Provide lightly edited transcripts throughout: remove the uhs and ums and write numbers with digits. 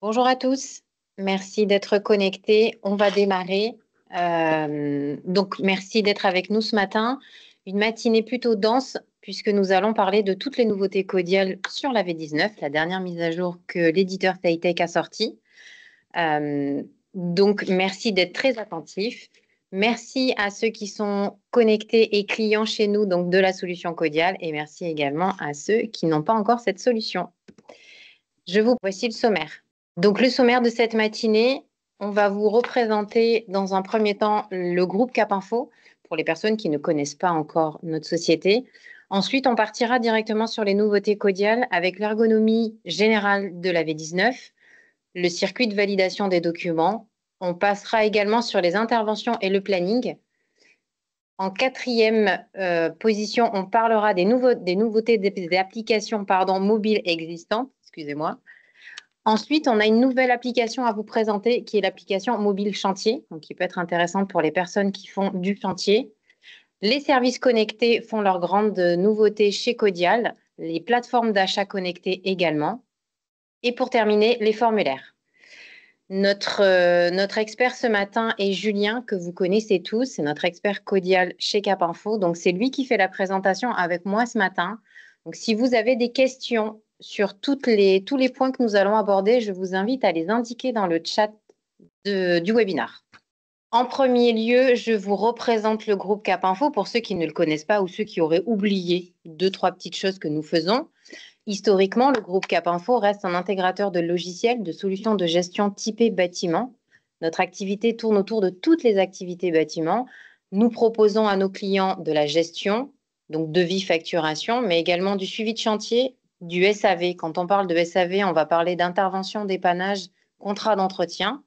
Bonjour à tous, merci d'être connectés. On va démarrer. Donc, merci d'être avec nous ce matin. Une matinée plutôt dense puisque nous allons parler de toutes les nouveautés Codial sur la V19, la dernière mise à jour que l'éditeur Taytech a sortie. Donc, merci d'être très attentifs. Merci à ceux qui sont connectés et clients chez nous donc de la solution Codial et merci également à ceux qui n'ont pas encore cette solution. Voici le sommaire. Donc, le sommaire de cette matinée, on va vous représenter dans un premier temps le groupe Cap Info pour les personnes qui ne connaissent pas encore notre société. Ensuite, on partira directement sur les nouveautés Codial avec l'ergonomie générale de la V19, le circuit de validation des documents. On passera également sur les interventions et le planning. En quatrième position, on parlera des nouveautés des applications mobiles existantes. Excusez-moi. Ensuite, on a une nouvelle application à vous présenter qui est l'application mobile chantier, donc qui peut être intéressante pour les personnes qui font du chantier. Les services connectés font leur grande nouveauté chez Codial, les plateformes d'achat connectées également. Et pour terminer, les formulaires. Notre expert ce matin est Julien, que vous connaissez tous, c'est notre expert Codial chez Cap Info. Donc, c'est lui qui fait la présentation avec moi ce matin. Donc, si vous avez des questions sur tous les points que nous allons aborder, je vous invite à les indiquer dans le chat du webinaire. En premier lieu, je vous représente le groupe Cap Info pour ceux qui ne le connaissent pas ou ceux qui auraient oublié 2-3 petites choses que nous faisons. Historiquement, le groupe Cap Info reste un intégrateur de logiciels, de solutions de gestion typées bâtiment. Notre activité tourne autour de toutes les activités bâtiment. Nous proposons à nos clients de la gestion, donc devis, facturation, mais également du suivi de chantier, du SAV. Quand on parle de SAV, on va parler d'intervention, dépannage, contrat d'entretien.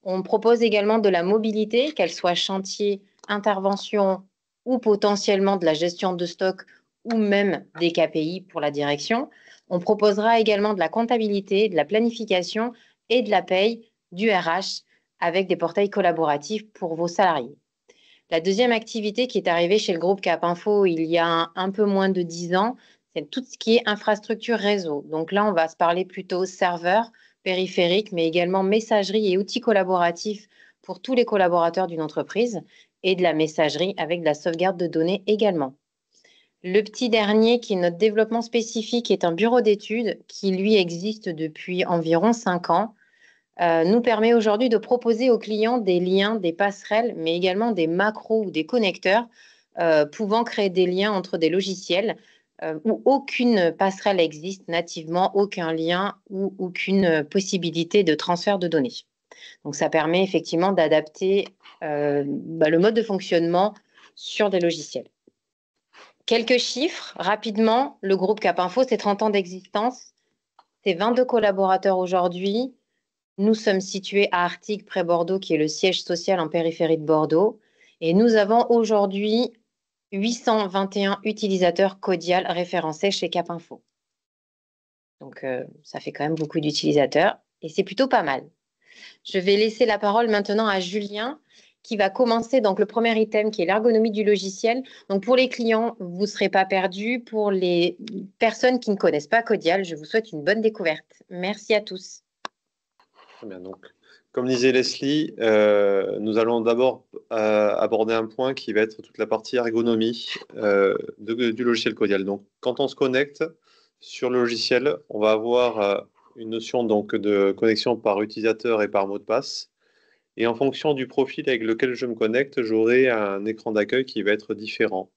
On propose également de la mobilité, qu'elle soit chantier, intervention ou potentiellement de la gestion de stock ou même des KPI pour la direction. On proposera également de la comptabilité, de la planification et de la paye, du RH avec des portails collaboratifs pour vos salariés. La deuxième activité qui est arrivée chez le groupe Cap Info il y a un peu moins de 10 ans, c'est tout ce qui est infrastructure réseau. Donc là, on va se parler plutôt serveur, périphérique, mais également messagerie et outils collaboratifs pour tous les collaborateurs d'une entreprise et de la messagerie avec de la sauvegarde de données également. Le petit dernier, qui est notre développement spécifique, est un bureau d'études qui, lui, existe depuis environ 5 ans. Nous permet aujourd'hui de proposer aux clients des liens, des passerelles, mais également des macros ou des connecteurs pouvant créer des liens entre des logiciels où aucune passerelle existe nativement, aucun lien ou aucune possibilité de transfert de données. Donc, ça permet effectivement d'adapter le mode de fonctionnement sur des logiciels. Quelques chiffres, rapidement. Le groupe Cap Info, c'est 30 ans d'existence. C'est 22 collaborateurs aujourd'hui. Nous sommes situés à Artigues, près Bordeaux, qui est le siège social en périphérie de Bordeaux. Et nous avons aujourd'hui 821 utilisateurs Codial référencés chez Cap Info. Donc, ça fait quand même beaucoup d'utilisateurs et c'est plutôt pas mal. Je vais laisser la parole maintenant à Julien qui va commencer donc le premier item qui est l'ergonomie du logiciel. Donc, pour les clients, vous ne serez pas perdus. Pour les personnes qui ne connaissent pas Codial, je vous souhaite une bonne découverte. Merci à tous. Très bien, donc, comme disait Leslie, nous allons d'abord aborder un point qui va être toute la partie ergonomie du logiciel Codial. Donc, quand on se connecte sur le logiciel, on va avoir une notion donc, de connexion par utilisateur et par mot de passe. Et en fonction du profil avec lequel je me connecte, j'aurai un écran d'accueil qui va être différent.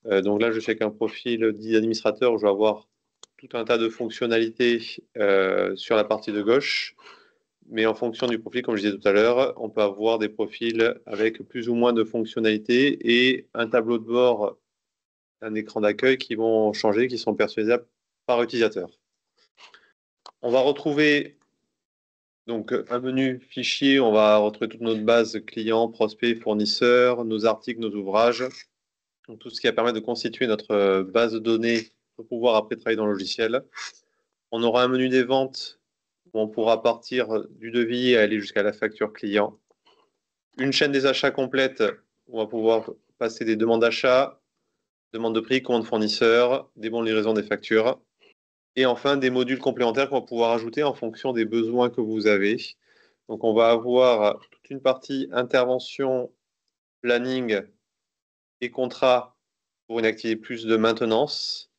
Donc là, je sais qu'un profil d'administrateur, je vais avoir tout un tas de fonctionnalités sur la partie de gauche. Mais en fonction du profil, comme je disais tout à l'heure, on peut avoir des profils avec plus ou moins de fonctionnalités et un tableau de bord, un écran d'accueil qui vont changer, qui sont personnalisables par utilisateur. On va retrouver donc un menu fichier, on va retrouver toute notre base clients, prospects, fournisseurs, nos articles, nos ouvrages, donc tout ce qui va permettre de constituer notre base de données pour pouvoir après travailler dans le logiciel. On aura un menu des ventes où on pourra partir du devis et aller jusqu'à la facture client. Une chaîne des achats complète où on va pouvoir passer des demandes d'achat, demandes de prix, commandes fournisseurs, des bons de livraison, des factures. Et enfin, des modules complémentaires qu'on va pouvoir ajouter en fonction des besoins que vous avez. Donc, on va avoir toute une partie intervention, planning et contrat pour une activité plus de maintenance.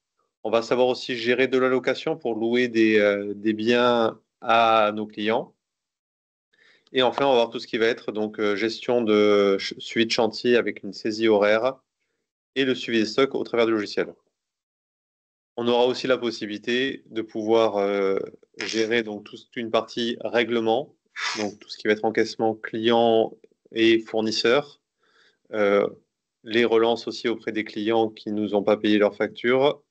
On va savoir aussi gérer de la location pour louer des biens à nos clients. Et enfin, on va voir tout ce qui va être donc gestion de suivi de chantier avec une saisie horaire et le suivi des stocks au travers du logiciel. On aura aussi la possibilité de pouvoir gérer donc toute une partie règlement, donc tout ce qui va être encaissement client et fournisseurs, les relances aussi auprès des clients qui nous ont pas payé leurs factures.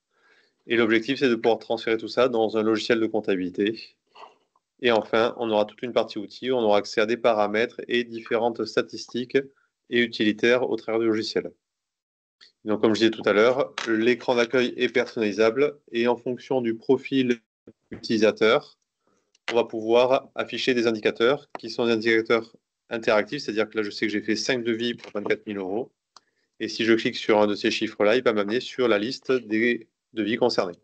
Et l'objectif, c'est de pouvoir transférer tout ça dans un logiciel de comptabilité. Et enfin, on aura toute une partie outils, on aura accès à des paramètres et différentes statistiques et utilitaires au travers du logiciel. Donc, comme je disais tout à l'heure, l'écran d'accueil est personnalisable et en fonction du profil utilisateur, on va pouvoir afficher des indicateurs qui sont des indicateurs interactifs, c'est-à-dire que là, je sais que j'ai fait 5 devis pour 24 000 euros. Et si je clique sur un de ces chiffres-là, il va m'amener sur la liste des devis concernés.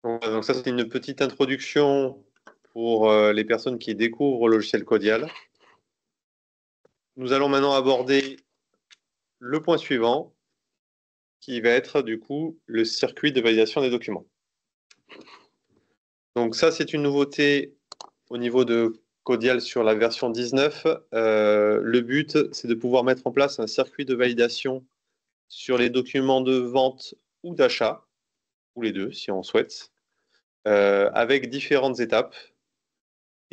Donc ça, c'est une petite introduction pour les personnes qui découvrent le logiciel Codial. Nous allons maintenant aborder le point suivant, qui va être du coup le circuit de validation des documents. Donc ça, c'est une nouveauté au niveau de Codial sur la version 19. Le but, c'est de pouvoir mettre en place un circuit de validation sur les documents de vente ou d'achat, ou les deux si on souhaite, avec différentes étapes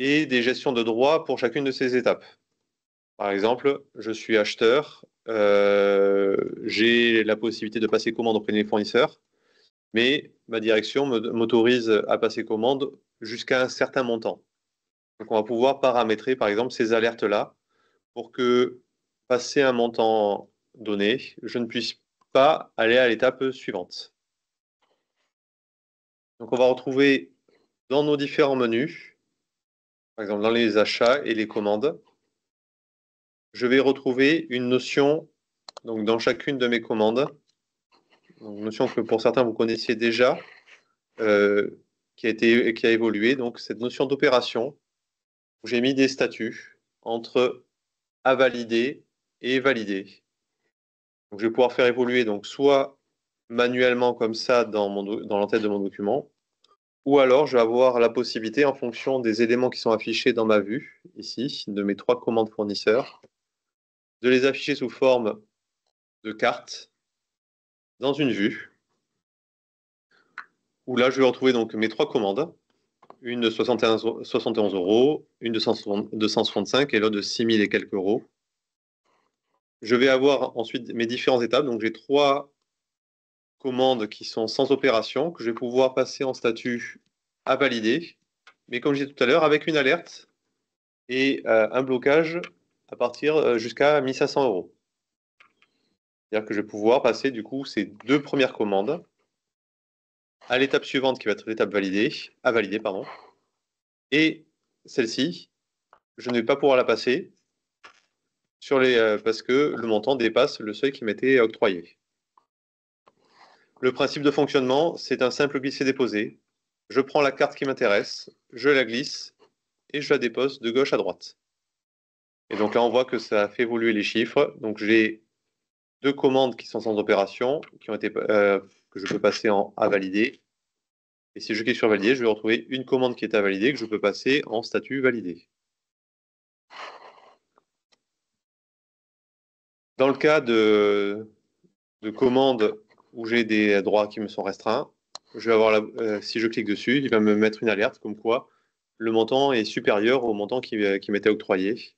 et des gestions de droits pour chacune de ces étapes. Par exemple, je suis acheteur, j'ai la possibilité de passer commande auprès de mes fournisseurs, mais ma direction m'autorise à passer commande jusqu'à un certain montant. Donc on va pouvoir paramétrer par exemple ces alertes-là pour que, passé un montant donné, je ne puisse pas aller à l'étape suivante. Donc on va retrouver dans nos différents menus, par exemple dans les achats et les commandes, je vais retrouver une notion donc dans chacune de mes commandes, donc une notion que pour certains vous connaissiez déjà, qui a évolué, donc cette notion d'opération, où j'ai mis des statuts entre à valider et valider. Donc je vais pouvoir faire évoluer donc soit manuellement comme ça dans l'entête de mon document, ou alors je vais avoir la possibilité, en fonction des éléments qui sont affichés dans ma vue, ici, de mes 3 commandes fournisseurs, de les afficher sous forme de carte dans une vue, où là je vais retrouver donc mes 3 commandes, une de 71 euros, une de 265 et l'autre de 6 000 et quelques euros. Je vais avoir ensuite mes différentes étapes, donc j'ai 3 commandes qui sont sans opération, que je vais pouvoir passer en statut à valider, mais comme je disais tout à l'heure, avec une alerte et un blocage à partir jusqu'à 1500 euros. C'est-à-dire que je vais pouvoir passer du coup ces 2 premières commandes à l'étape suivante qui va être l'étape à valider, pardon. Et celle-ci, je ne vais pas pouvoir la passer parce que le montant dépasse le seuil qui m'était octroyé. Le principe de fonctionnement, c'est un simple glisser-déposer. Je prends la carte qui m'intéresse, je la glisse et je la dépose de gauche à droite. Et donc là, on voit que ça a fait évoluer les chiffres. Donc j'ai 2 commandes qui sont sans opération, que je peux passer à valider. Et si je clique sur valider, je vais retrouver une commande qui est à valider, que je peux passer en statut validé. Dans le cas de commandes où j'ai des droits qui me sont restreints, je vais avoir si je clique dessus, il va me mettre une alerte comme quoi le montant est supérieur au montant qui m'était octroyé.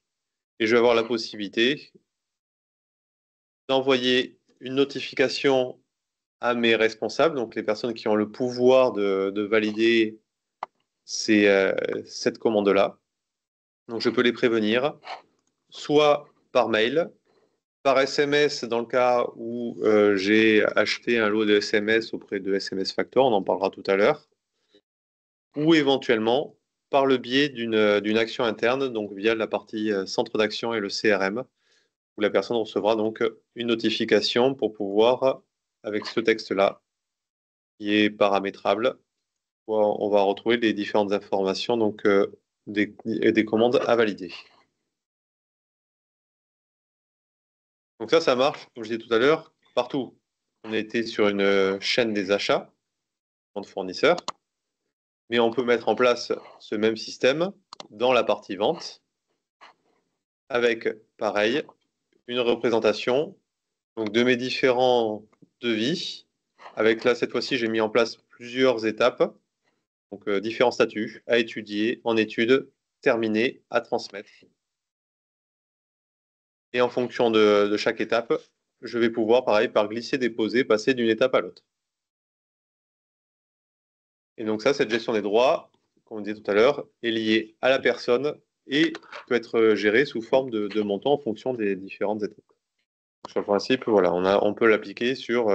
Et je vais avoir la possibilité d'envoyer une notification à mes responsables, donc les personnes qui ont le pouvoir de valider cette commande-là. Donc je peux les prévenir, soit par mail, par SMS dans le cas où j'ai acheté un lot de SMS auprès de SMS Factor, on en parlera tout à l'heure, ou éventuellement par le biais d'une action interne, donc via la partie centre d'action et le CRM, où la personne recevra donc une notification pour pouvoir, avec ce texte-là, qui est paramétrable, On va retrouver les différentes informations, donc des commandes à valider. Donc ça marche, comme je disais tout à l'heure, partout. On était sur une chaîne des achats de fournisseurs, mais on peut mettre en place ce même système dans la partie vente, avec, pareil, une représentation donc, de mes différents devis. Avec là, cette fois-ci, j'ai mis en place plusieurs étapes, donc différents statuts à étudier, en étude, terminé, à transmettre. Et en fonction de chaque étape, je vais pouvoir, pareil, par glisser, déposer, passer d'une étape à l'autre. Et donc ça, cette gestion des droits, comme on disait tout à l'heure, est liée à la personne et peut être gérée sous forme de montant en fonction des différentes étapes. Sur le principe, voilà, on peut l'appliquer sur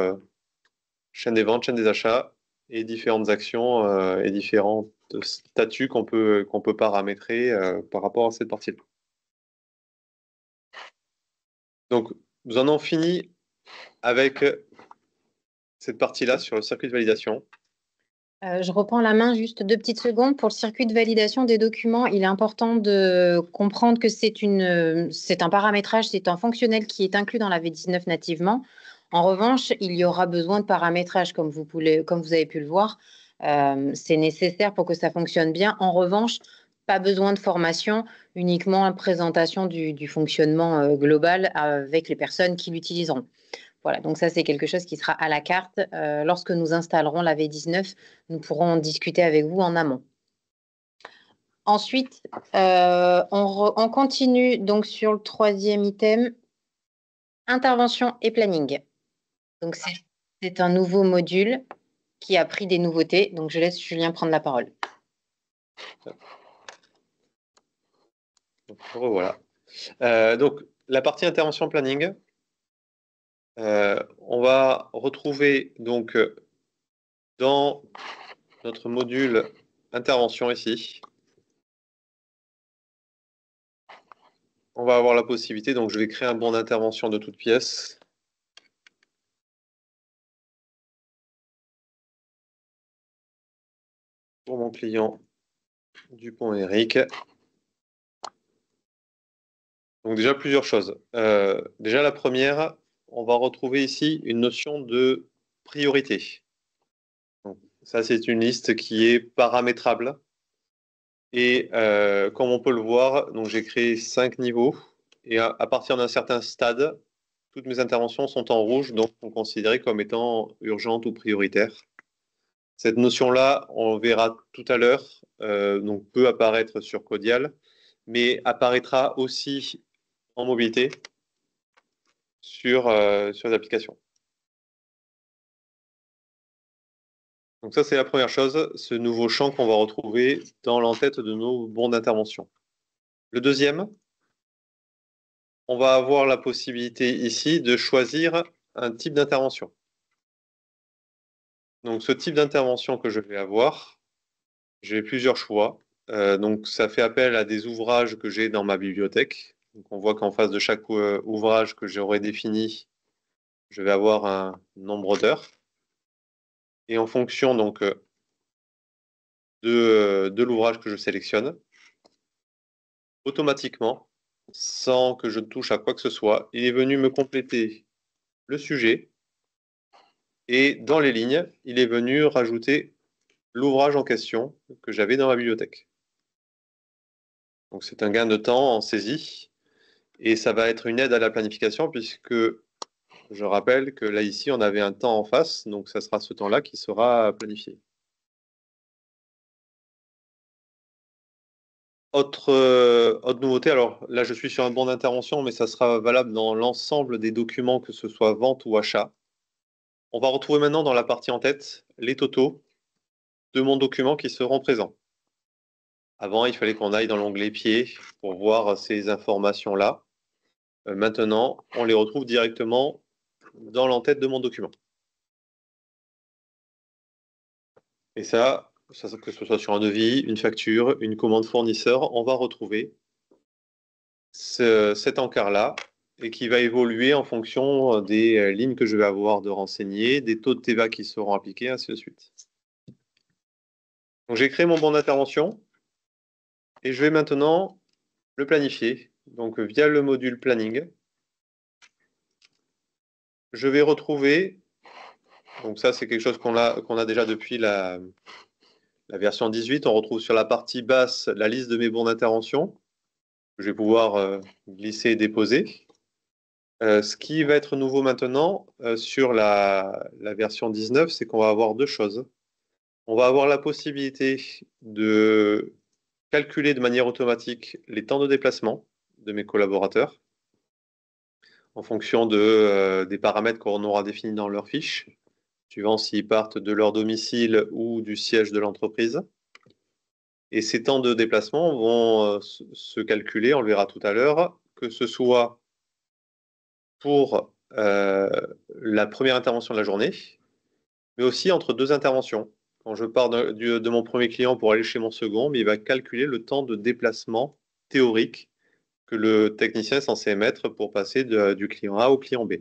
chaîne des ventes, chaîne des achats et différentes actions et différents statuts qu'on peut paramétrer par rapport à cette partie-là. Donc, nous en avons fini avec cette partie-là sur le circuit de validation. Je reprends la main juste 2 petites secondes. Pour le circuit de validation des documents, il est important de comprendre que c'est un paramétrage, c'est un fonctionnel qui est inclus dans la V19 nativement. En revanche, il y aura besoin de paramétrage, comme vous avez pu le voir. C'est nécessaire pour que ça fonctionne bien. En revanche, pas besoin de formation, uniquement la présentation du fonctionnement global avec les personnes qui l'utiliseront. Voilà, donc ça, c'est quelque chose qui sera à la carte. Lorsque nous installerons la V19, nous pourrons en discuter avec vous en amont. Ensuite, on continue donc sur le 3e item, intervention et planning. Donc, c'est un nouveau module qui a pris des nouveautés. Donc, je laisse Julien prendre la parole. Donc, voilà. Donc, la partie intervention planning, on va retrouver donc dans notre module intervention ici, on va avoir la possibilité, donc je vais créer un bon d'intervention de toute pièce. Pour mon client Dupont-Éric. Donc déjà plusieurs choses. Déjà la première, on va retrouver ici une notion de priorité. Donc, ça, c'est une liste qui est paramétrable. Et comme on peut le voir, donc j'ai créé 5 niveaux. Et à partir d'un certain stade, toutes mes interventions sont en rouge, donc sont considérées comme étant urgentes ou prioritaires. Cette notion-là, on verra tout à l'heure, donc peut apparaître sur Codial, mais apparaîtra aussi en mobilité sur les applications. Donc ça, c'est la première chose, ce nouveau champ qu'on va retrouver dans l'entête de nos bons d'intervention. Le deuxième, on va avoir la possibilité ici de choisir un type d'intervention. Donc ce type d'intervention que je vais avoir, j'ai plusieurs choix. Donc ça fait appel à des ouvrages que j'ai dans ma bibliothèque. Donc on voit qu'en face de chaque ouvrage que j'aurai défini, je vais avoir un nombre d'heures. Et en fonction donc de l'ouvrage que je sélectionne, automatiquement, sans que je touche à quoi que ce soit, il est venu me compléter le sujet et dans les lignes, il est venu rajouter l'ouvrage en question que j'avais dans ma bibliothèque. Donc c'est un gain de temps en saisie et ça va être une aide à la planification puisque je rappelle que là ici on avait un temps en face, donc ça sera ce temps-là qui sera planifié. Autre nouveauté, alors là je suis sur un bon d'intervention, mais ça sera valable dans l'ensemble des documents, que ce soit vente ou achat. On va retrouver maintenant dans la partie en tête les totaux de mon document qui seront présents. Avant, il fallait qu'on aille dans l'onglet pieds pour voir ces informations-là. Maintenant, on les retrouve directement dans l'entête de mon document. Et ça, que ce soit sur un devis, une facture, une commande fournisseur, on va retrouver cet encart-là et qui va évoluer en fonction des lignes que je vais avoir de renseigner, des taux de TVA qui seront appliqués, ainsi de suite. Donc, j'ai créé mon bon d'intervention et je vais maintenant le planifier. Donc, via le module planning, je vais retrouver, donc ça c'est quelque chose qu'on a déjà depuis la version 18, on retrouve sur la partie basse la liste de mes bons d'intervention. Je vais pouvoir glisser et déposer. Ce qui va être nouveau maintenant sur la version 19, c'est qu'on va avoir deux choses. On va avoir la possibilité de calculer de manière automatique les temps de déplacement de mes collaborateurs en fonction des paramètres qu'on aura définis dans leur fiche, suivant s'ils partent de leur domicile ou du siège de l'entreprise. Et ces temps de déplacement vont se calculer, on le verra tout à l'heure, que ce soit pour la première intervention de la journée, mais aussi entre deux interventions. Quand je pars de mon premier client pour aller chez mon second, mais il va calculer le temps de déplacement théorique que le technicien est censé émettre pour passer du client A au client B.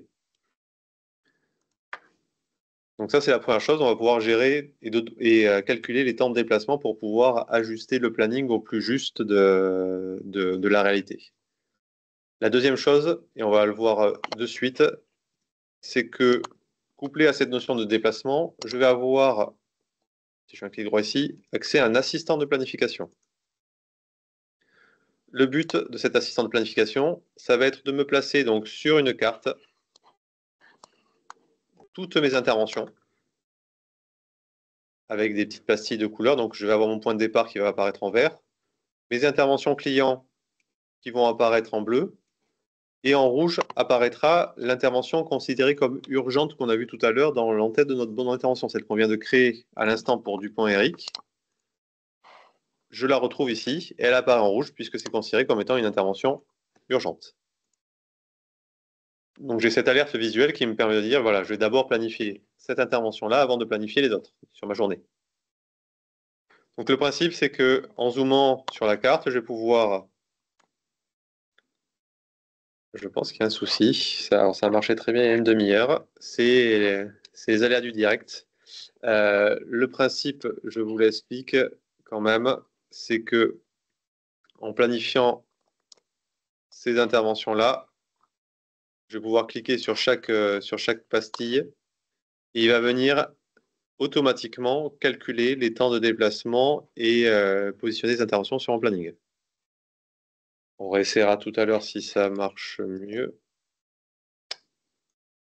Donc ça, c'est la première chose. On va pouvoir gérer et calculer les temps de déplacement pour pouvoir ajuster le planning au plus juste de la réalité. La deuxième chose, et on va le voir de suite, c'est que couplé à cette notion de déplacement, je vais avoir, si je fais un clic droit ici, accès à un assistant de planification. Le but de cet assistant de planification, ça va être de me placer donc sur une carte toutes mes interventions avec des petites pastilles de couleurs. Donc, je vais avoir mon point de départ qui va apparaître en vert, mes interventions clients qui vont apparaître en bleu, et en rouge apparaîtra l'intervention considérée comme urgente qu'on a vue tout à l'heure dans l'entête de notre bonne intervention, celle qu'on vient de créer à l'instant pour Dupont-Eric. Je la retrouve ici, et elle apparaît en rouge puisque c'est considéré comme étant une intervention urgente. Donc j'ai cette alerte visuelle qui me permet de dire, voilà, je vais d'abord planifier cette intervention-là avant de planifier les autres sur ma journée. Donc le principe, c'est que en zoomant sur la carte, je vais pouvoir... Je pense qu'il y a un souci. Ça a marché très bien il y a une demi-heure. C'est les aléas du direct. Le principe, je vous l'explique quand même, c'est que en planifiant ces interventions-là, je vais pouvoir cliquer sur chaque pastille et il va venir automatiquement calculer les temps de déplacement et positionner les interventions sur mon planning. On réessayera tout à l'heure si ça marche mieux.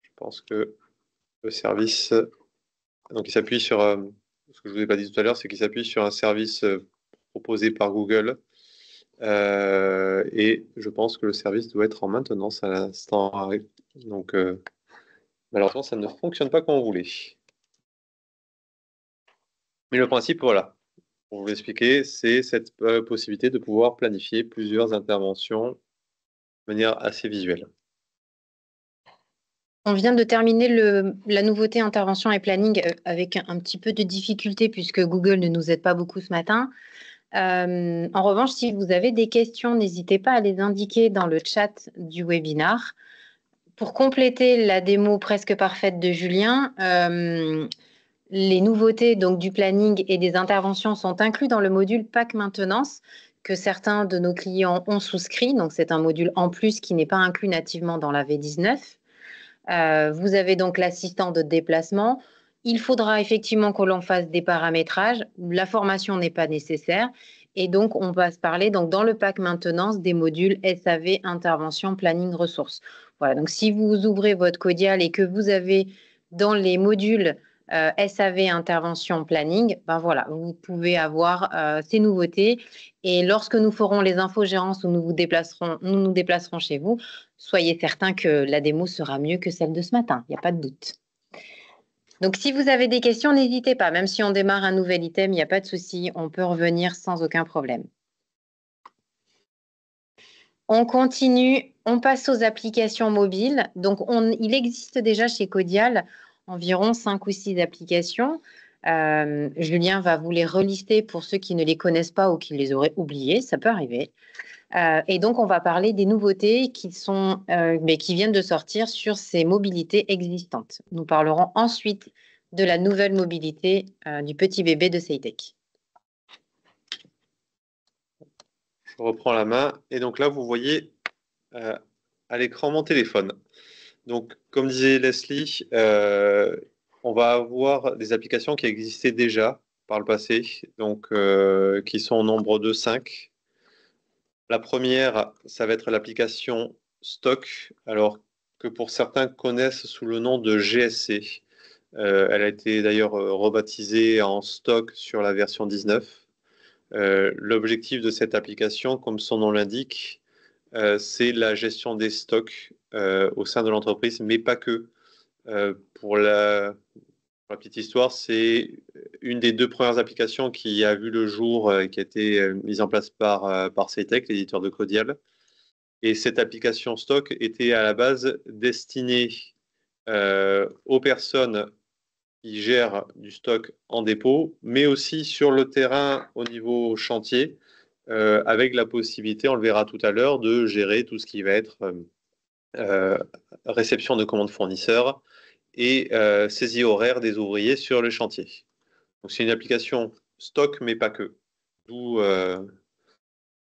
Je pense que le service... Donc, il s'appuie sur... ce que je ne vous ai pas dit tout à l'heure, c'est qu'il s'appuie sur un service proposé par Google. Et je pense que le service doit être en maintenance à l'instant. Donc, malheureusement, ça ne fonctionne pas comme on voulait. Mais le principe, voilà, pour vous l'expliquer, c'est cette possibilité de pouvoir planifier plusieurs interventions de manière assez visuelle. On vient de terminer la nouveauté intervention et planning avec un petit peu de difficulté puisque Google ne nous aide pas beaucoup ce matin. En revanche, si vous avez des questions, n'hésitez pas à les indiquer dans le chat du webinar. Pour compléter la démo presque parfaite de Julien, les nouveautés donc, du planning et des interventions sont inclus dans le module Pack Maintenance que certains de nos clients ont souscrit. Donc, c'est un module en plus qui n'est pas inclus nativement dans la V19. Vous avez donc l'assistant de déplacement. Il faudra effectivement que l'on fasse des paramétrages. La formation n'est pas nécessaire. Et donc, on va se parler donc, dans le pack maintenance des modules SAV, intervention, planning, ressources. Voilà, donc si vous ouvrez votre Codial et que vous avez dans les modules SAV, intervention, planning, ben voilà, vous pouvez avoir ces nouveautés. Et lorsque nous ferons les infogérances où nous nous déplacerons chez vous, soyez certains que la démo sera mieux que celle de ce matin, il n'y a pas de doute. Donc, si vous avez des questions, n'hésitez pas. Même si on démarre un nouvel item, il n'y a pas de souci, on peut revenir sans aucun problème. On continue, on passe aux applications mobiles. Donc, il existe déjà chez Codial environ 5 ou 6 applications. Julien va vous les relister pour ceux qui ne les connaissent pas ou qui les auraient oubliées, ça peut arriver. Et donc, on va parler des nouveautés qui viennent de sortir sur ces mobilités existantes. Nous parlerons ensuite de la nouvelle mobilité du petit bébé de Saytech. je reprends la main. Et donc là, vous voyez à l'écran mon téléphone. Donc, comme disait Leslie, on va avoir des applications qui existaient déjà par le passé, donc qui sont au nombre de 5. La première, ça va être l'application Stock, alors que pour certains connaissent sous le nom de GSC. Elle a été d'ailleurs rebaptisée en Stock sur la version 19. L'objectif de cette application, comme son nom l'indique, c'est la gestion des stocks au sein de l'entreprise, mais pas que. Pour la petite histoire, c'est une des 2 premières applications qui a vu le jour, qui a été mise en place par CTech, l'éditeur de Codial. Et cette application stock était à la base destinée aux personnes qui gèrent du stock en dépôt, mais aussi sur le terrain au niveau chantier, avec la possibilité, on le verra tout à l'heure, de gérer tout ce qui va être réception de commandes fournisseurs et saisie horaire des ouvriers sur le chantier. Donc c'est une application stock, mais pas que. D'où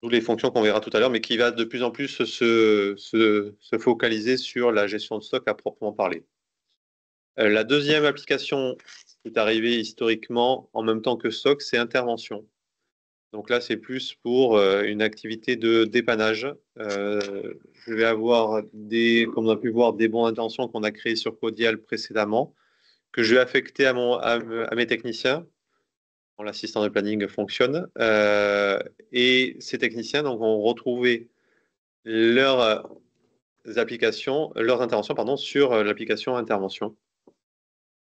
les fonctions qu'on verra tout à l'heure, mais qui va de plus en plus se focaliser sur la gestion de stock à proprement parler. La deuxième application qui est arrivée historiquement en même temps que stock, c'est intervention. Donc là, c'est plus pour une activité de dépannage. Je vais avoir comme on a pu voir, des bons d'intention qu'on a créés sur Codial précédemment, que je vais affecter à mes techniciens quand l'assistant de planning fonctionne. Et ces techniciens donc, vont retrouver leurs interventions sur l'application intervention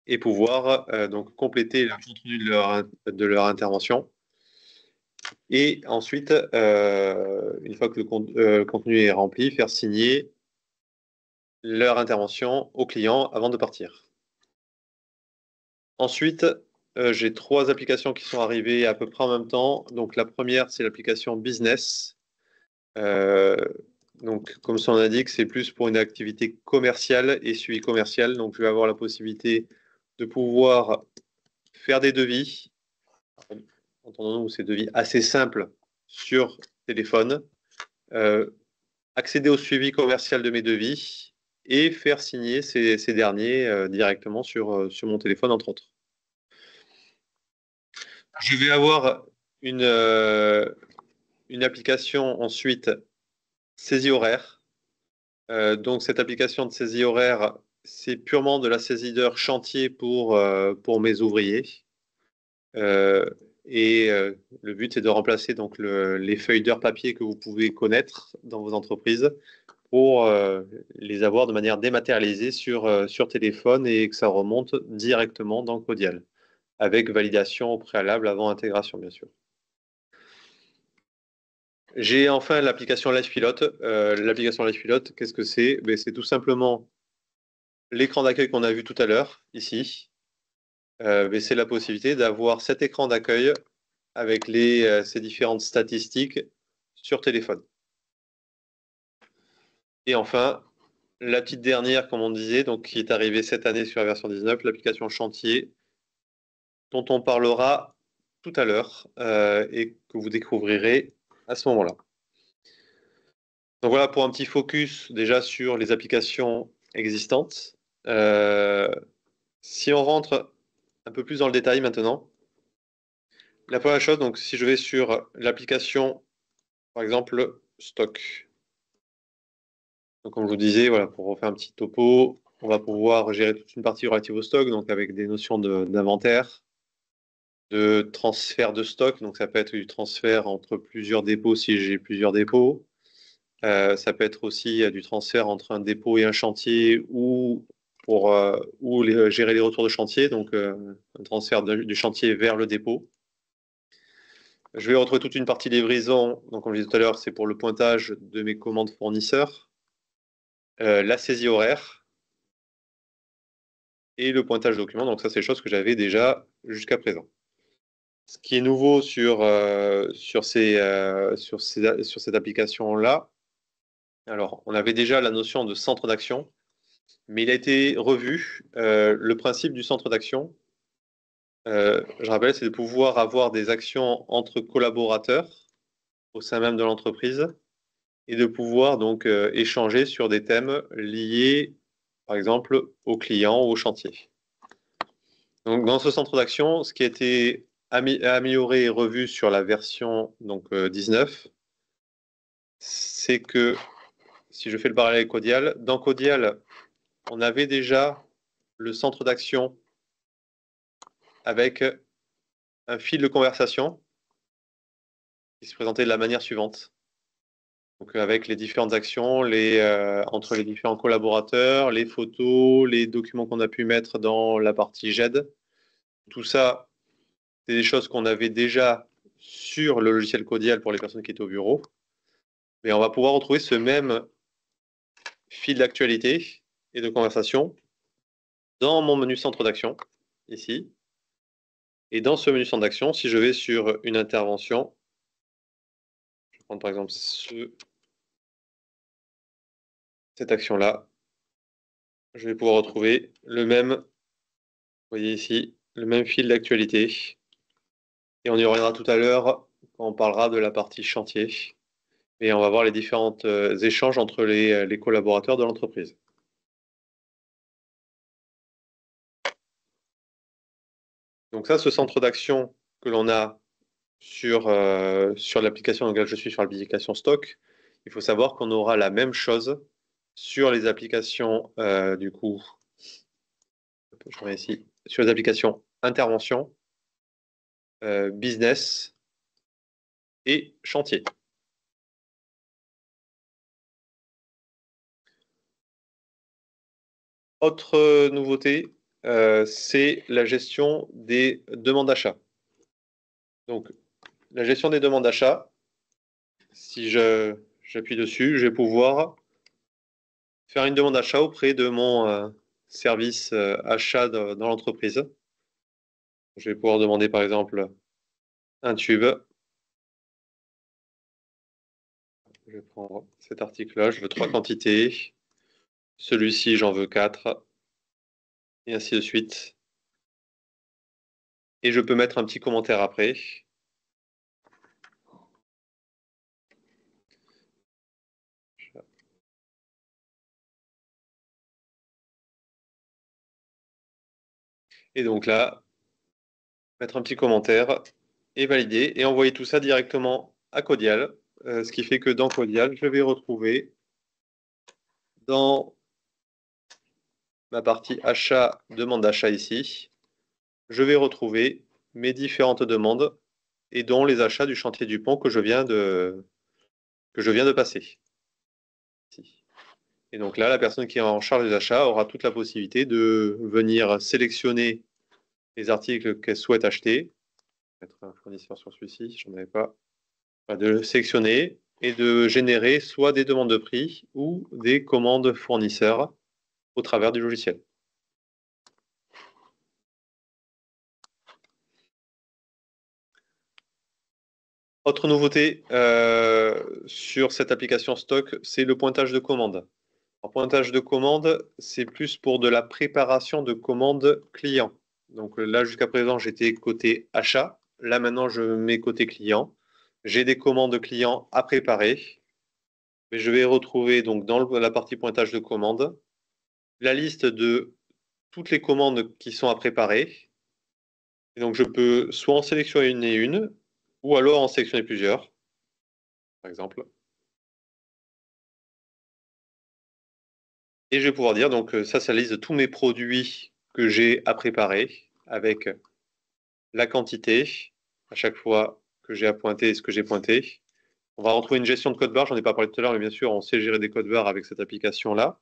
et pouvoir donc compléter le contenu de leur intervention. Et ensuite, une fois que le contenu est rempli, faire signer leur intervention au client avant de partir. Ensuite, j'ai 3 applications qui sont arrivées à peu près en même temps. Donc la première, c'est l'application Business. Donc, comme son indique, c'est plus pour une activité commerciale et suivi commercial. Donc, je vais avoir la possibilité de pouvoir faire des devis, entendons-nous, ces devis assez simples sur téléphone, accéder au suivi commercial de mes devis et faire signer ces derniers directement sur mon téléphone, entre autres. Je vais avoir une application ensuite saisie horaire. Donc cette application de saisie horaire, c'est purement de la saisie d'heures chantier pour mes ouvriers. Le but, c'est de remplacer donc les feuilles d'heures papier que vous pouvez connaître dans vos entreprises pour les avoir de manière dématérialisée sur téléphone et que ça remonte directement dans Codial, avec validation au préalable avant intégration, bien sûr. J'ai enfin l'application Live Pilot. L'application Live Pilot, qu'est-ce que c'est? C'est tout simplement l'écran d'accueil qu'on a vu tout à l'heure, ici. C'est la possibilité d'avoir cet écran d'accueil avec ces différentes statistiques sur téléphone. Et enfin, la petite dernière, comme on disait, donc, qui est arrivée cette année sur la version 19, l'application Chantier, dont on parlera tout à l'heure et que vous découvrirez à ce moment-là. Donc voilà pour un petit focus déjà sur les applications existantes. Si on rentre un peu plus dans le détail maintenant, la première chose, donc si je vais sur l'application, par exemple, Stock. Donc comme je vous disais, voilà, pour refaire un petit topo, on va pouvoir gérer toute une partie relative au stock, donc avec des notions d'inventaire, de transfert de stock, donc ça peut être du transfert entre plusieurs dépôts si j'ai plusieurs dépôts. Ça peut être aussi du transfert entre un dépôt et un chantier ou gérer les retours de chantier, donc un transfert du chantier vers le dépôt. Je vais retrouver toute une partie livraison, donc comme je disais tout à l'heure, c'est pour le pointage de mes commandes fournisseurs, la saisie horaire et le pointage document. Donc ça, c'est des choses que j'avais déjà jusqu'à présent. Ce qui est nouveau sur cette application-là, alors on avait déjà la notion de centre d'action, mais il a été revu. Le principe du centre d'action, je rappelle, c'est de pouvoir avoir des actions entre collaborateurs au sein même de l'entreprise et de pouvoir donc échanger sur des thèmes liés, par exemple, aux clients ou au chantier. Donc, dans ce centre d'action, ce qui a été amélioré et revu sur la version donc, 19, c'est que, si je fais le parallèle avec Codial, dans Codial, on avait déjà le centre d'action avec un fil de conversation qui se présentait de la manière suivante. Donc, avec les différentes actions, entre les différents collaborateurs, les photos, les documents qu'on a pu mettre dans la partie GED. Tout ça, c'est des choses qu'on avait déjà sur le logiciel Codial pour les personnes qui étaient au bureau. Mais on va pouvoir retrouver ce même fil d'actualité et de conversation dans mon menu centre d'action, ici. Et dans ce menu centre d'action, si je vais sur une intervention, je vais prendre par exemple cette action-là, je vais pouvoir retrouver le même, vous voyez ici, le même fil d'actualité. Et on y reviendra tout à l'heure quand on parlera de la partie chantier. Et on va voir les différents échanges entre les collaborateurs de l'entreprise. Donc ça, ce centre d'action que l'on a sur l'application, donc là je suis sur l'application Stock, il faut savoir qu'on aura la même chose sur les applications, du coup, je reviens ici, sur les applications intervention, business et chantier. Autre nouveauté, c'est la gestion des demandes d'achat. Donc, la gestion des demandes d'achat, si j'appuie dessus, je vais pouvoir faire une demande d'achat auprès de mon service achat dans l'entreprise. Je vais pouvoir demander par exemple un tube. Je vais prendre cet article-là, je veux 3 quantités. Celui-ci, j'en veux 4. Et ainsi de suite. Et je peux mettre un petit commentaire après. Et donc là, mettre un petit commentaire et valider et envoyer tout ça directement à Codial. Ce qui fait que dans Codial, je vais retrouver dans ma partie achat, demande d'achat ici, je vais retrouver mes différentes demandes et dont les achats du chantier du pont que je viens de passer. Et donc là, la personne qui est en charge des achats aura toute la possibilité de venir sélectionner les articles qu'elle souhaite acheter. Mettre un fournisseur sur celui-ci, je n'en avais pas. De le sélectionner et de générer soit des demandes de prix ou des commandes fournisseurs au travers du logiciel. Autre nouveauté sur cette application Stock, c'est le pointage de commande. En pointage de commande, c'est plus pour de la préparation de commandes clients. Donc là, jusqu'à présent, j'étais côté achat. Là, maintenant, je mets côté client. J'ai des commandes clients à préparer. Mais je vais retrouver donc dans la partie pointage de commande la liste de toutes les commandes qui sont à préparer. Et donc, je peux soit en sélectionner une, ou alors en sélectionner plusieurs, par exemple. Et je vais pouvoir dire, donc ça la liste de tous mes produits que j'ai à préparer, avec la quantité, à chaque fois que j'ai à pointer ce que j'ai pointé. On va retrouver une gestion de code barre, j'en ai pas parlé tout à l'heure, mais bien sûr, on sait gérer des codes barres avec cette application-là.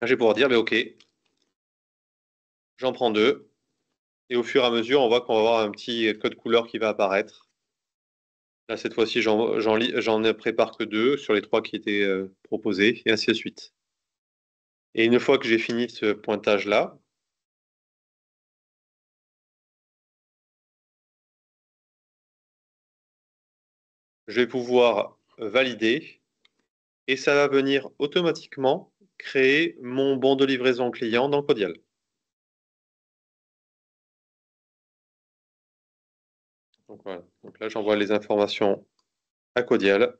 Là, je vais pouvoir dire, ok, j'en prends 2. Et au fur et à mesure, on voit qu'on va avoir un petit code couleur qui va apparaître. Là, cette fois-ci, j'en ne prépare que 2 sur les 3 qui étaient proposés, et ainsi de suite. Et une fois que j'ai fini ce pointage-là, je vais pouvoir valider et ça va venir automatiquement créer mon bon de livraison client dans Codial. Donc voilà. Donc là, j'envoie les informations à Codial.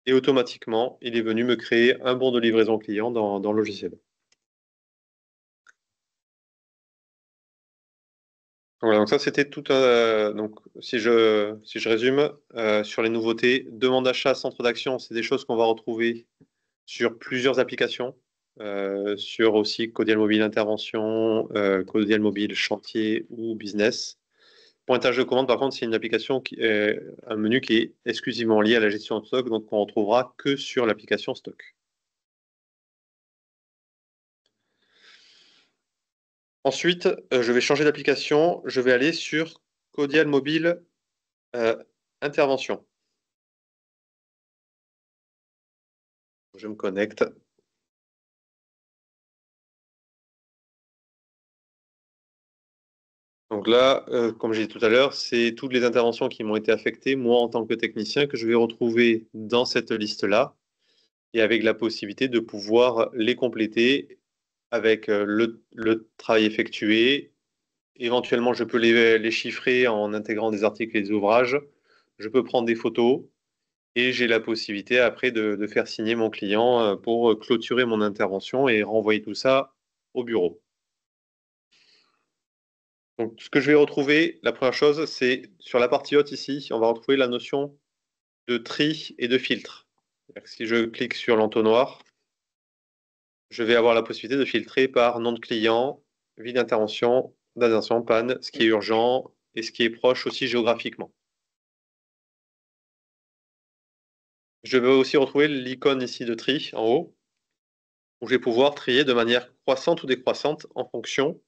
Et automatiquement, il est venu me créer un bon de livraison client dans le logiciel. Voilà, donc ça c'était tout. Donc si je résume sur les nouveautés, demande d'achat, centre d'action, c'est des choses qu'on va retrouver sur plusieurs applications, sur aussi Codial Mobile Intervention, Codial Mobile Chantier ou Business. Pointage de commande, par contre, c'est une application un menu qui est exclusivement lié à la gestion de stock, donc on ne retrouvera que sur l'application stock. Ensuite, je vais changer d'application. Je vais aller sur Codial Mobile Intervention. Je me connecte. Donc là, comme j'ai dit tout à l'heure, c'est toutes les interventions qui m'ont été affectées, moi en tant que technicien, que je vais retrouver dans cette liste-là, et avec la possibilité de pouvoir les compléter avec le travail effectué. Éventuellement, je peux les chiffrer en intégrant des articles et des ouvrages. Je peux prendre des photos et j'ai la possibilité après de faire signer mon client pour clôturer mon intervention et renvoyer tout ça au bureau. Donc, ce que je vais retrouver, la première chose, c'est sur la partie haute ici, on va retrouver la notion de tri et de filtre. Si je clique sur l'entonnoir, je vais avoir la possibilité de filtrer par nom de client, vie d'intervention, panne, ce qui est urgent et ce qui est proche aussi géographiquement. Je vais aussi retrouver l'icône ici de tri en haut, où je vais pouvoir trier de manière croissante ou décroissante en fonction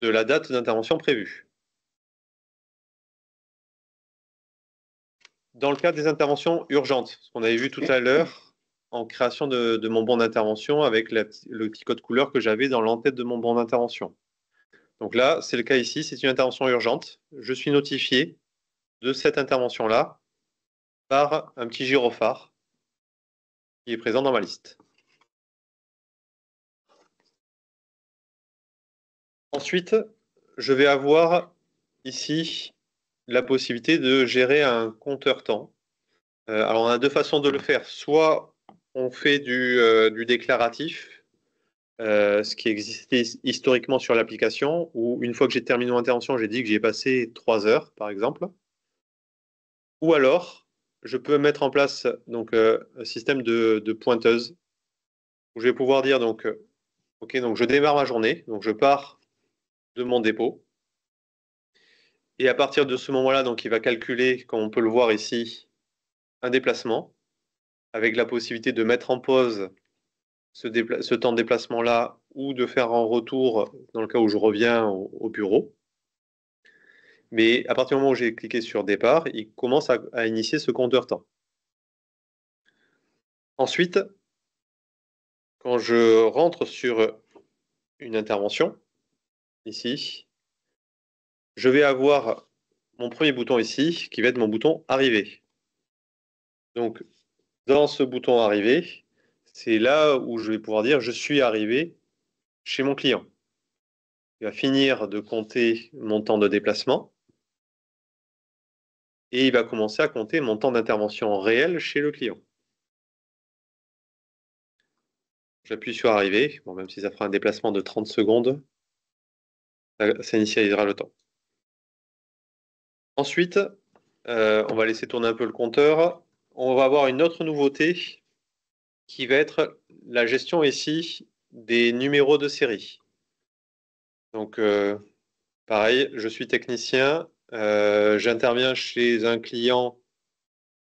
de la date d'intervention prévue. Dans le cas des interventions urgentes, ce qu'on avait vu tout à l'heure en création de mon bon d'intervention avec le petit code couleur que j'avais dans l'entête de mon bon d'intervention. Donc là, c'est le cas ici, c'est une intervention urgente. Je suis notifié de cette intervention-là par un petit gyrophare qui est présent dans ma liste. Ensuite, je vais avoir ici la possibilité de gérer un compteur temps. Alors, on a deux façons de le faire. Soit on fait du déclaratif, ce qui existait historiquement sur l'application, où une fois que j'ai terminé mon intervention, j'ai dit que j'ai passé 3 heures, par exemple. Ou alors, je peux mettre en place donc, un système de pointeuse, où je vais pouvoir dire donc, OK, donc je démarre ma journée, donc je pars de mon dépôt. Et à partir de ce moment-là, donc il va calculer, comme on peut le voir ici, un déplacement, avec la possibilité de mettre en pause ce temps de déplacement-là ou de faire un retour dans le cas où je reviens au bureau. Mais à partir du moment où j'ai cliqué sur départ, il commence à initier ce compteur temps. Ensuite, quand je rentre sur une intervention, ici, je vais avoir mon premier bouton ici, qui va être mon bouton arriver. Donc, dans ce bouton arriver, c'est là où je vais pouvoir dire je suis arrivé chez mon client. Il va finir de compter mon temps de déplacement et il va commencer à compter mon temps d'intervention réel chez le client. J'appuie sur arriver, bon, même si ça fera un déplacement de 30 secondes, ça initialisera le temps. Ensuite, on va laisser tourner un peu le compteur. On va avoir une autre nouveauté qui va être la gestion ici des numéros de série. Donc, pareil, je suis technicien, j'interviens chez un client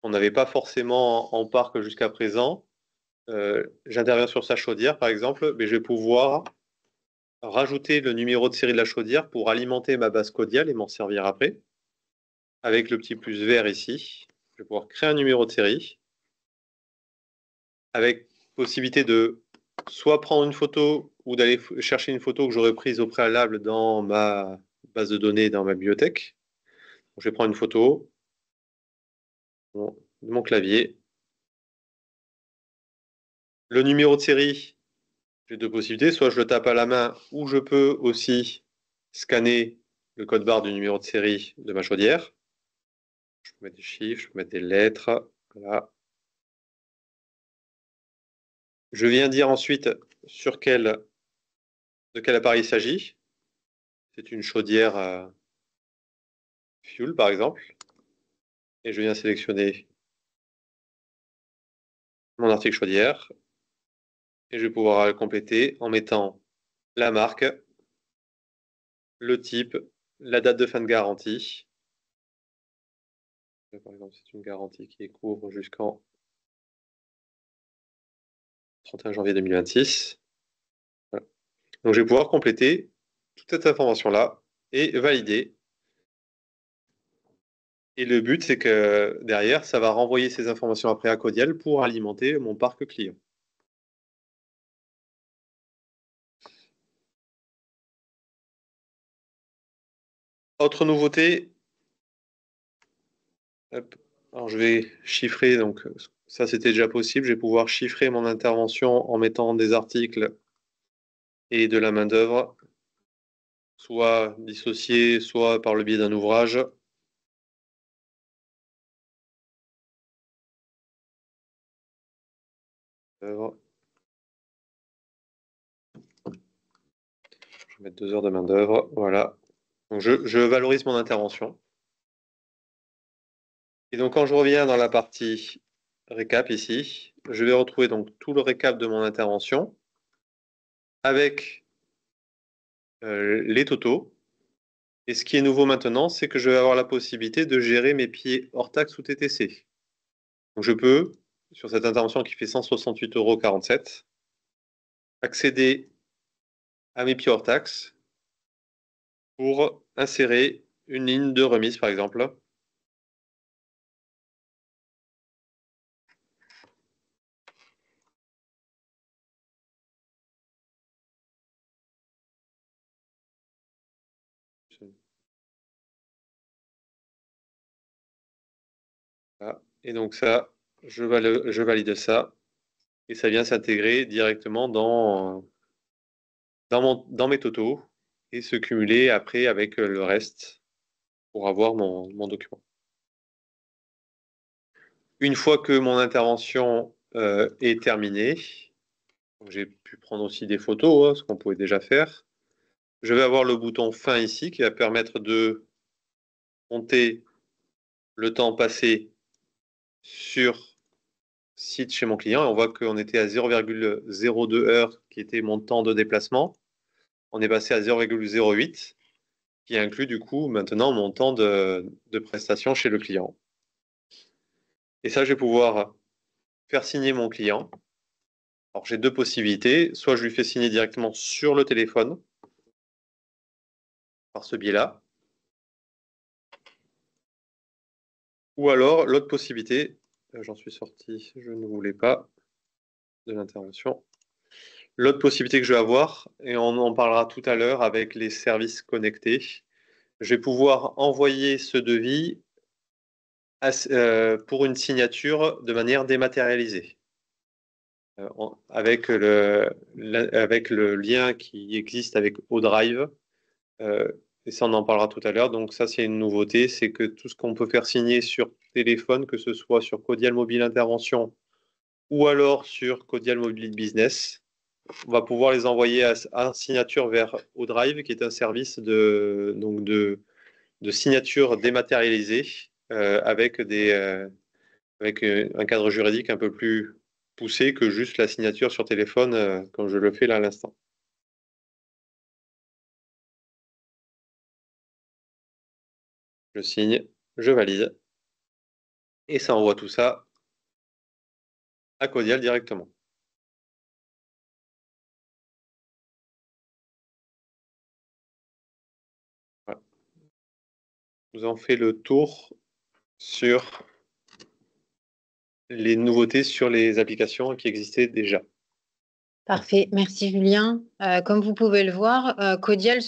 qu'on n'avait pas forcément en parc jusqu'à présent. J'interviens sur sa chaudière, par exemple, mais je vais pouvoir rajouter le numéro de série de la chaudière pour alimenter ma base Codial et m'en servir après. Avec le petit plus vert ici, je vais pouvoir créer un numéro de série avec possibilité de soit prendre une photo ou d'aller chercher une photo que j'aurais prise au préalable dans ma base de données, dans ma bibliothèque. Donc, je vais prendre une photo de mon clavier. Le numéro de série, j'ai deux possibilités. Soit je le tape à la main ou je peux aussi scanner le code barre du numéro de série de ma chaudière. Je peux mettre des chiffres, je peux mettre des lettres. Voilà. Je viens dire ensuite de quel appareil il s'agit. C'est une chaudière fuel, par exemple. Et je viens sélectionner mon article chaudière. Et je vais pouvoir le compléter en mettant la marque, le type, la date de fin de garantie. Par exemple, c'est une garantie qui couvre jusqu'en 31 janvier 2026. Voilà. Donc, je vais pouvoir compléter toute cette information-là et valider. Et le but, c'est que derrière, ça va renvoyer ces informations après à Codial pour alimenter mon parc client. Autre nouveauté, alors je vais chiffrer, donc ça c'était déjà possible, je vais pouvoir chiffrer mon intervention en mettant des articles et de la main-d'œuvre, soit dissociés, soit par le biais d'un ouvrage. Je vais mettre 2 heures de main-d'œuvre, voilà. Donc je valorise mon intervention. Et donc quand je reviens dans la partie récap ici, je vais retrouver donc tout le récap de mon intervention avec les totaux. Et ce qui est nouveau maintenant, c'est que je vais avoir la possibilité de gérer mes pieds hors taxe ou TTC. Donc je peux, sur cette intervention qui fait 168,47 €, accéder à mes pieds hors taxe pour insérer une ligne de remise, par exemple. Voilà. Et donc ça, je valide ça. Et ça vient s'intégrer directement dans mes totaux et se cumuler après avec le reste pour avoir mon document. Une fois que mon intervention est terminée, j'ai pu prendre aussi des photos, hein, ce qu'on pouvait déjà faire. Je vais avoir le bouton fin ici qui va permettre de compter le temps passé sur site chez mon client. Et on voit qu'on était à 0,02 heures qui était mon temps de déplacement. On est passé à 0,08 qui inclut du coup maintenant mon temps de prestation chez le client. Et ça, je vais pouvoir faire signer mon client. Alors j'ai deux possibilités. Soit je lui fais signer directement sur le téléphone par ce biais-là. Ou alors l'autre possibilité, j'en suis sorti, je ne voulais pas de l'intervention. L'autre possibilité que je vais avoir, et on en parlera tout à l'heure avec les services connectés, je vais pouvoir envoyer ce devis pour une signature de manière dématérialisée. Avec le lien qui existe avec ODrive. Et ça, on en parlera tout à l'heure. Donc ça, c'est une nouveauté, c'est que tout ce qu'on peut faire signer sur téléphone, que ce soit sur Codial Mobile Intervention ou alors sur Codial Mobile Business, on va pouvoir les envoyer à signature vers ODrive, qui est un service de signature dématérialisée avec un cadre juridique un peu plus poussé que juste la signature sur téléphone, comme je le fais là à l'instant. Je signe, je valide, et ça envoie tout ça à Codial directement. Voilà. Nous avons fait le tour sur les nouveautés sur les applications qui existaient déjà. Parfait, merci Julien. Comme vous pouvez le voir, Codial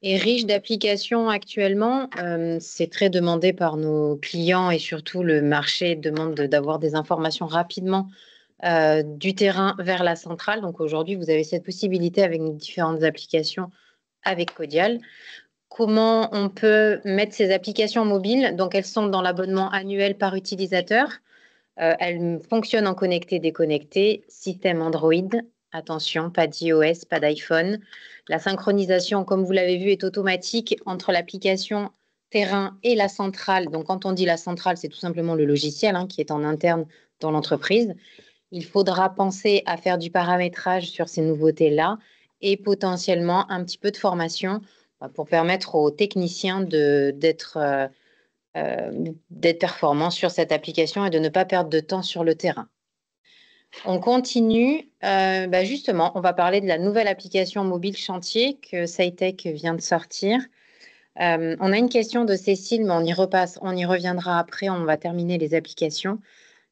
est riche d'applications actuellement. C'est très demandé par nos clients et surtout le marché demande d'avoir des informations rapidement du terrain vers la centrale. Donc aujourd'hui, vous avez cette possibilité avec nos différentes applications avec Codial. comment on peut mettre ces applications mobiles. Donc, elles sont dans l'abonnement annuel par utilisateur. Elles fonctionnent en connecté-déconnecté, système Android. Attention, pas d'iOS, pas d'iPhone. La synchronisation, comme vous l'avez vu, est automatique entre l'application terrain et la centrale. Donc, quand on dit la centrale, c'est tout simplement le logiciel qui est en interne dans l'entreprise. Il faudra penser à faire du paramétrage sur ces nouveautés-là et potentiellement un petit peu de formation pour permettre aux techniciens d'être performants sur cette application et de ne pas perdre de temps sur le terrain. On continue. Justement, on va parler de la nouvelle application mobile chantier que Cytech vient de sortir. On a une question de Cécile, mais on y reviendra après, on va terminer les applications.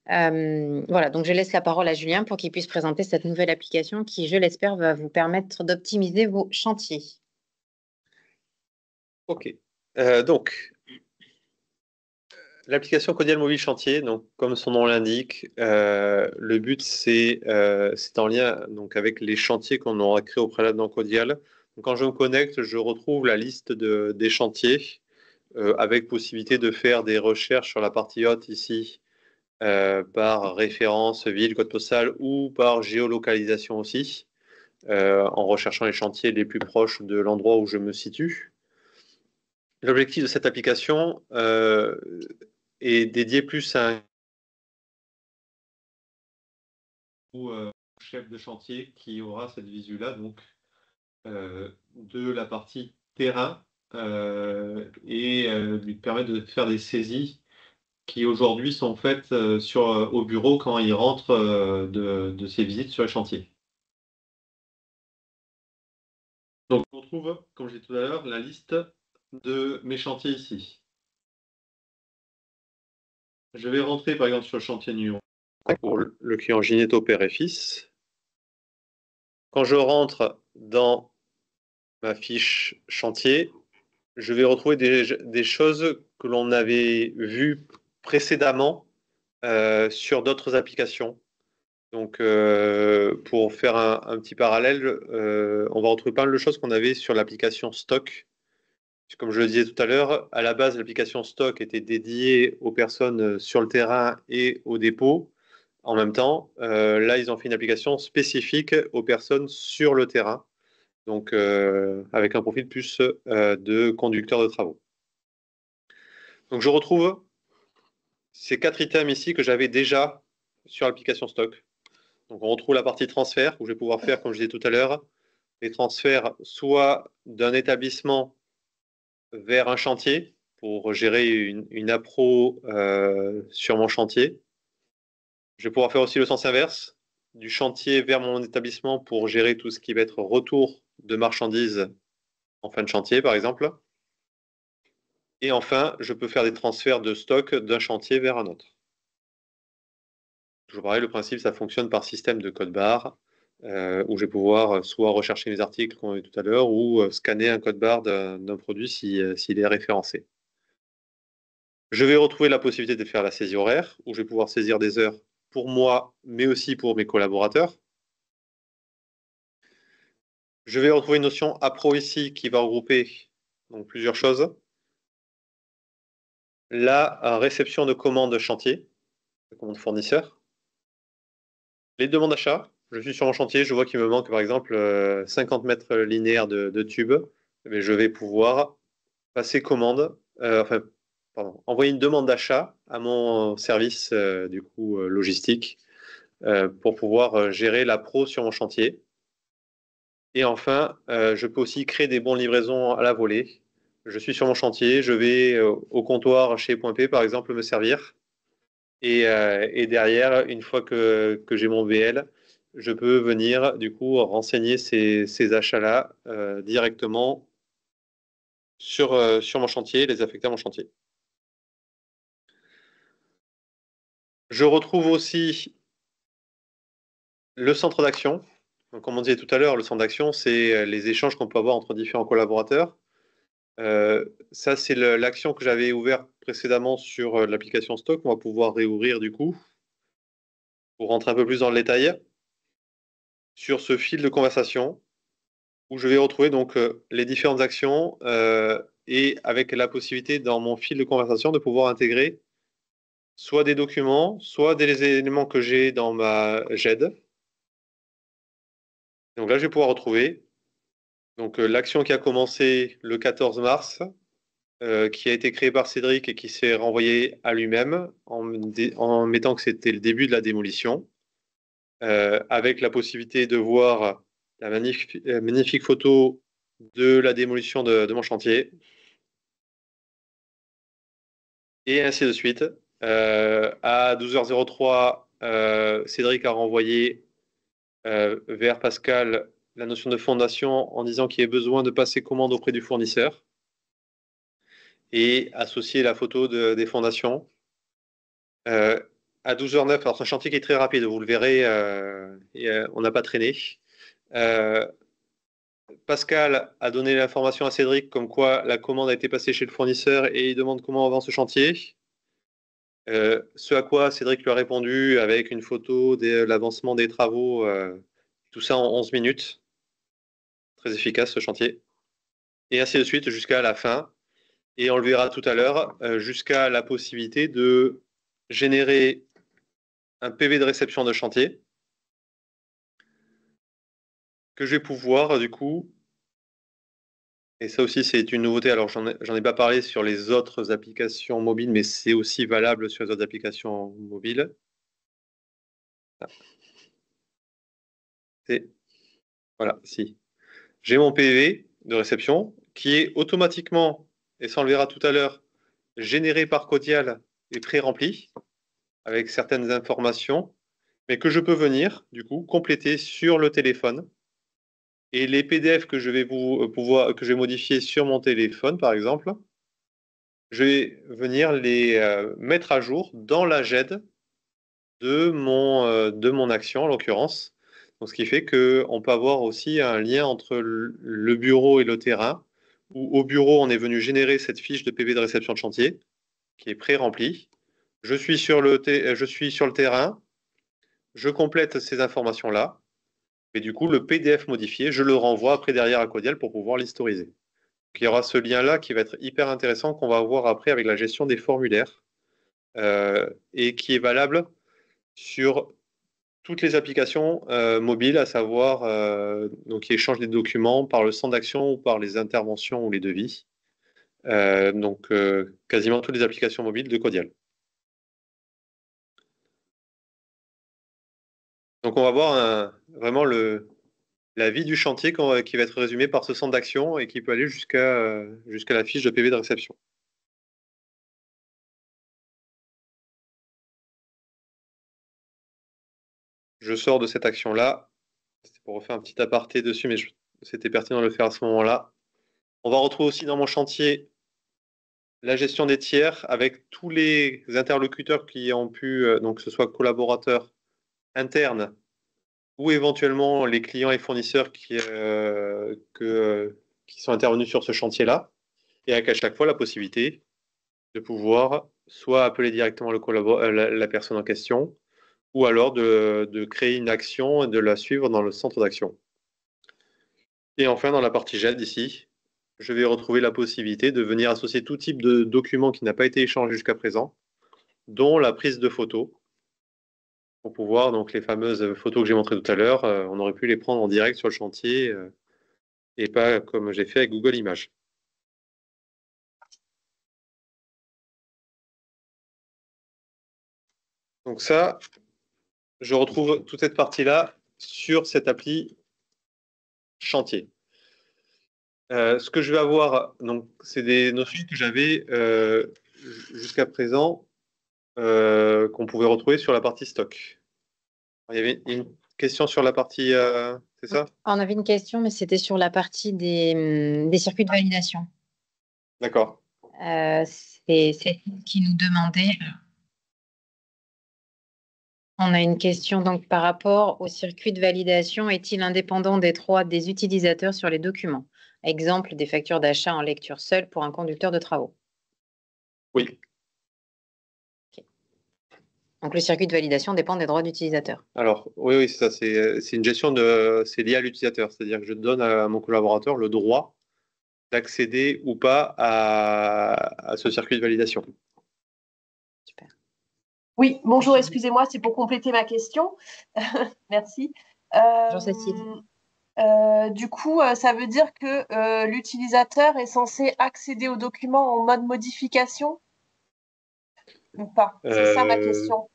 Voilà, donc je laisse la parole à Julien pour qu'il puisse présenter cette nouvelle application qui, je l'espère, va vous permettre d'optimiser vos chantiers. Ok. L'application Codial Mobile Chantier, donc, comme son nom l'indique, le but c'est en lien donc, avec les chantiers qu'on aura créés au préalable dans Codial. Donc, quand je me connecte, je retrouve la liste des chantiers avec possibilité de faire des recherches sur la partie haute ici par référence, ville, code postal ou par géolocalisation aussi, en recherchant les chantiers les plus proches de l'endroit où je me situe. L'objectif de cette application est dédié plus à un chef de chantier qui aura cette visu-là, donc de la partie terrain et lui permettre de faire des saisies qui aujourd'hui sont faites au bureau quand il rentre de ses visites sur les chantiers. Donc on retrouve, comme je disais tout à l'heure, la liste de mes chantiers ici. Je vais rentrer par exemple sur le chantier numéro 1 pour le client Gineto Père et Fils. Quand je rentre dans ma fiche chantier, je vais retrouver des choses que l'on avait vues précédemment sur d'autres applications. Donc, pour faire un petit parallèle, on va retrouver pas mal de choses qu'on avait sur l'application Stock. Comme je le disais tout à l'heure, à la base, l'application Stock était dédiée aux personnes sur le terrain et au dépôt. En même temps, là, ils ont fait une application spécifique aux personnes sur le terrain, donc avec un profil plus de conducteur de travaux. Donc, je retrouve ces 4 items ici que j'avais déjà sur l'application Stock. Donc, on retrouve la partie transfert où je vais pouvoir faire, comme je disais tout à l'heure, les transferts soit d'un établissement vers un chantier pour gérer une appro sur mon chantier. Je vais pouvoir faire aussi le sens inverse, du chantier vers mon établissement pour gérer tout ce qui va être retour de marchandises en fin de chantier, par exemple. Et enfin, je peux faire des transferts de stock d'un chantier vers un autre. Toujours pareil, le principe, ça fonctionne par système de code barre, où je vais pouvoir soit rechercher mes articles qu'on a vu tout à l'heure, ou scanner un code barre d'un produit s'il est référencé. Je vais retrouver la possibilité de faire la saisie horaire, où je vais pouvoir saisir des heures pour moi, mais aussi pour mes collaborateurs. Je vais retrouver une notion appro ici qui va regrouper donc, plusieurs choses. La réception de commandes chantier, de commandes fournisseurs. Les demandes d'achat. Je suis sur mon chantier, je vois qu'il me manque par exemple 50 mètres linéaires de tubes. Mais je vais pouvoir passer commande, envoyer une demande d'achat à mon service logistique pour pouvoir gérer la pro sur mon chantier. Et enfin, je peux aussi créer des bons de livraison à la volée. Je suis sur mon chantier, je vais au comptoir chez Point P, par exemple, me servir. Et derrière, une fois que j'ai mon VL, je peux venir du coup renseigner ces achats-là directement sur mon chantier, les affecter à mon chantier. Je retrouve aussi le centre d'action. Donc, comme on disait tout à l'heure, le centre d'action, c'est les échanges qu'on peut avoir entre différents collaborateurs. Ça, c'est l'action que j'avais ouverte précédemment sur l'application Stock. On va pouvoir réouvrir du coup pour rentrer un peu plus dans le détail sur ce fil de conversation où je vais retrouver donc les différentes actions et avec la possibilité dans mon fil de conversation de pouvoir intégrer soit des documents, soit des éléments que j'ai dans ma GED. Donc là, je vais pouvoir retrouver donc l'action qui a commencé le 14 mars, qui a été créée par Cédric et qui s'est renvoyée à lui-même en mettant que c'était le début de la démolition, avec la possibilité de voir la magnifique photo de la démolition de mon chantier, et ainsi de suite. À 12h03, Cédric a renvoyé vers Pascal la notion de fondation en disant qu'il y a besoin de passer commande auprès du fournisseur et associer la photo des fondations. À 12h09, alors c'est un chantier qui est très rapide, vous le verrez, on n'a pas traîné. Pascal a donné l'information à Cédric comme quoi la commande a été passée chez le fournisseur et il demande comment avance ce chantier. Ce à quoi Cédric lui a répondu avec une photo de l'avancement des travaux, tout ça en 11 minutes. Très efficace ce chantier. Et ainsi de suite jusqu'à la fin. Et on le verra tout à l'heure, jusqu'à la possibilité de générer un PV de réception de chantier que je vais pouvoir du coup, et ça aussi c'est une nouveauté, alors j'en ai pas parlé sur les autres applications mobiles, mais c'est aussi valable sur les autres applications mobiles. Voilà, si. J'ai mon PV de réception qui est automatiquement, et ça on le verra tout à l'heure, généré par Codial et pré-rempli avec certaines informations, mais que je peux venir du coup compléter sur le téléphone. Et les PDF que je vais que je vais modifier sur mon téléphone, par exemple, je vais venir les mettre à jour dans la GED de mon action, en l'occurrence. Donc, ce qui fait qu'on peut avoir aussi un lien entre le bureau et le terrain, où au bureau, on est venu générer cette fiche de PV de réception de chantier, qui est pré-remplie. Je suis sur le terrain, je complète ces informations-là, et du coup, le PDF modifié, je le renvoie après derrière à Codial pour pouvoir l'historiser. Donc, il y aura ce lien-là qui va être hyper intéressant, qu'on va voir après avec la gestion des formulaires, et qui est valable sur toutes les applications mobiles, à savoir donc qui échangent des documents par le centre d'action ou par les interventions ou les devis. Donc quasiment toutes les applications mobiles de Codial. Donc on va voir vraiment la vie du chantier qui va être résumée par ce centre d'action et qui peut aller jusqu'à la fiche de PV de réception. Je sors de cette action-là. C'était pour refaire un petit aparté dessus, mais c'était pertinent de le faire à ce moment-là. On va retrouver aussi dans mon chantier la gestion des tiers avec tous les interlocuteurs qui ont pu, donc que ce soit collaborateurs internes ou éventuellement les clients et fournisseurs qui sont intervenus sur ce chantier-là, et avec à chaque fois la possibilité de pouvoir soit appeler directement la personne en question, ou alors de créer une action et de la suivre dans le centre d'action. Et enfin, dans la partie GED ici, je vais retrouver la possibilité de venir associer tout type de document qui n'a pas été échangé jusqu'à présent, dont la prise de photos, pour pouvoir, donc les fameuses photos que j'ai montrées tout à l'heure, on aurait pu les prendre en direct sur le chantier et pas comme j'ai fait avec Google Images. Donc ça, je retrouve toute cette partie-là sur cette appli chantier. Ce que je vais avoir, donc, c'est des notions que j'avais jusqu'à présent, qu'on pouvait retrouver sur la partie stock. Il y avait une question sur la partie, c'est ça? On avait une question, mais c'était sur la partie des circuits de validation. D'accord. C'est qui nous demandait. On a une question donc par rapport au circuit de validation, est-il indépendant des droits des utilisateurs sur les documents? Exemple, des factures d'achat en lecture seule pour un conducteur de travaux. Oui. Okay. Donc le circuit de validation dépend des droits d'utilisateur. Alors, oui, c'est ça. C'est une gestion c'est lié à l'utilisateur. C'est-à-dire que je donne à mon collaborateur le droit d'accéder ou pas à ce circuit de validation. Super. Oui, bonjour, excusez-moi, c'est pour compléter ma question. Merci. Bonjour Cécile. Du coup, ça veut dire que l'utilisateur est censé accéder aux documents en mode modification ou pas? C'est ça ma question.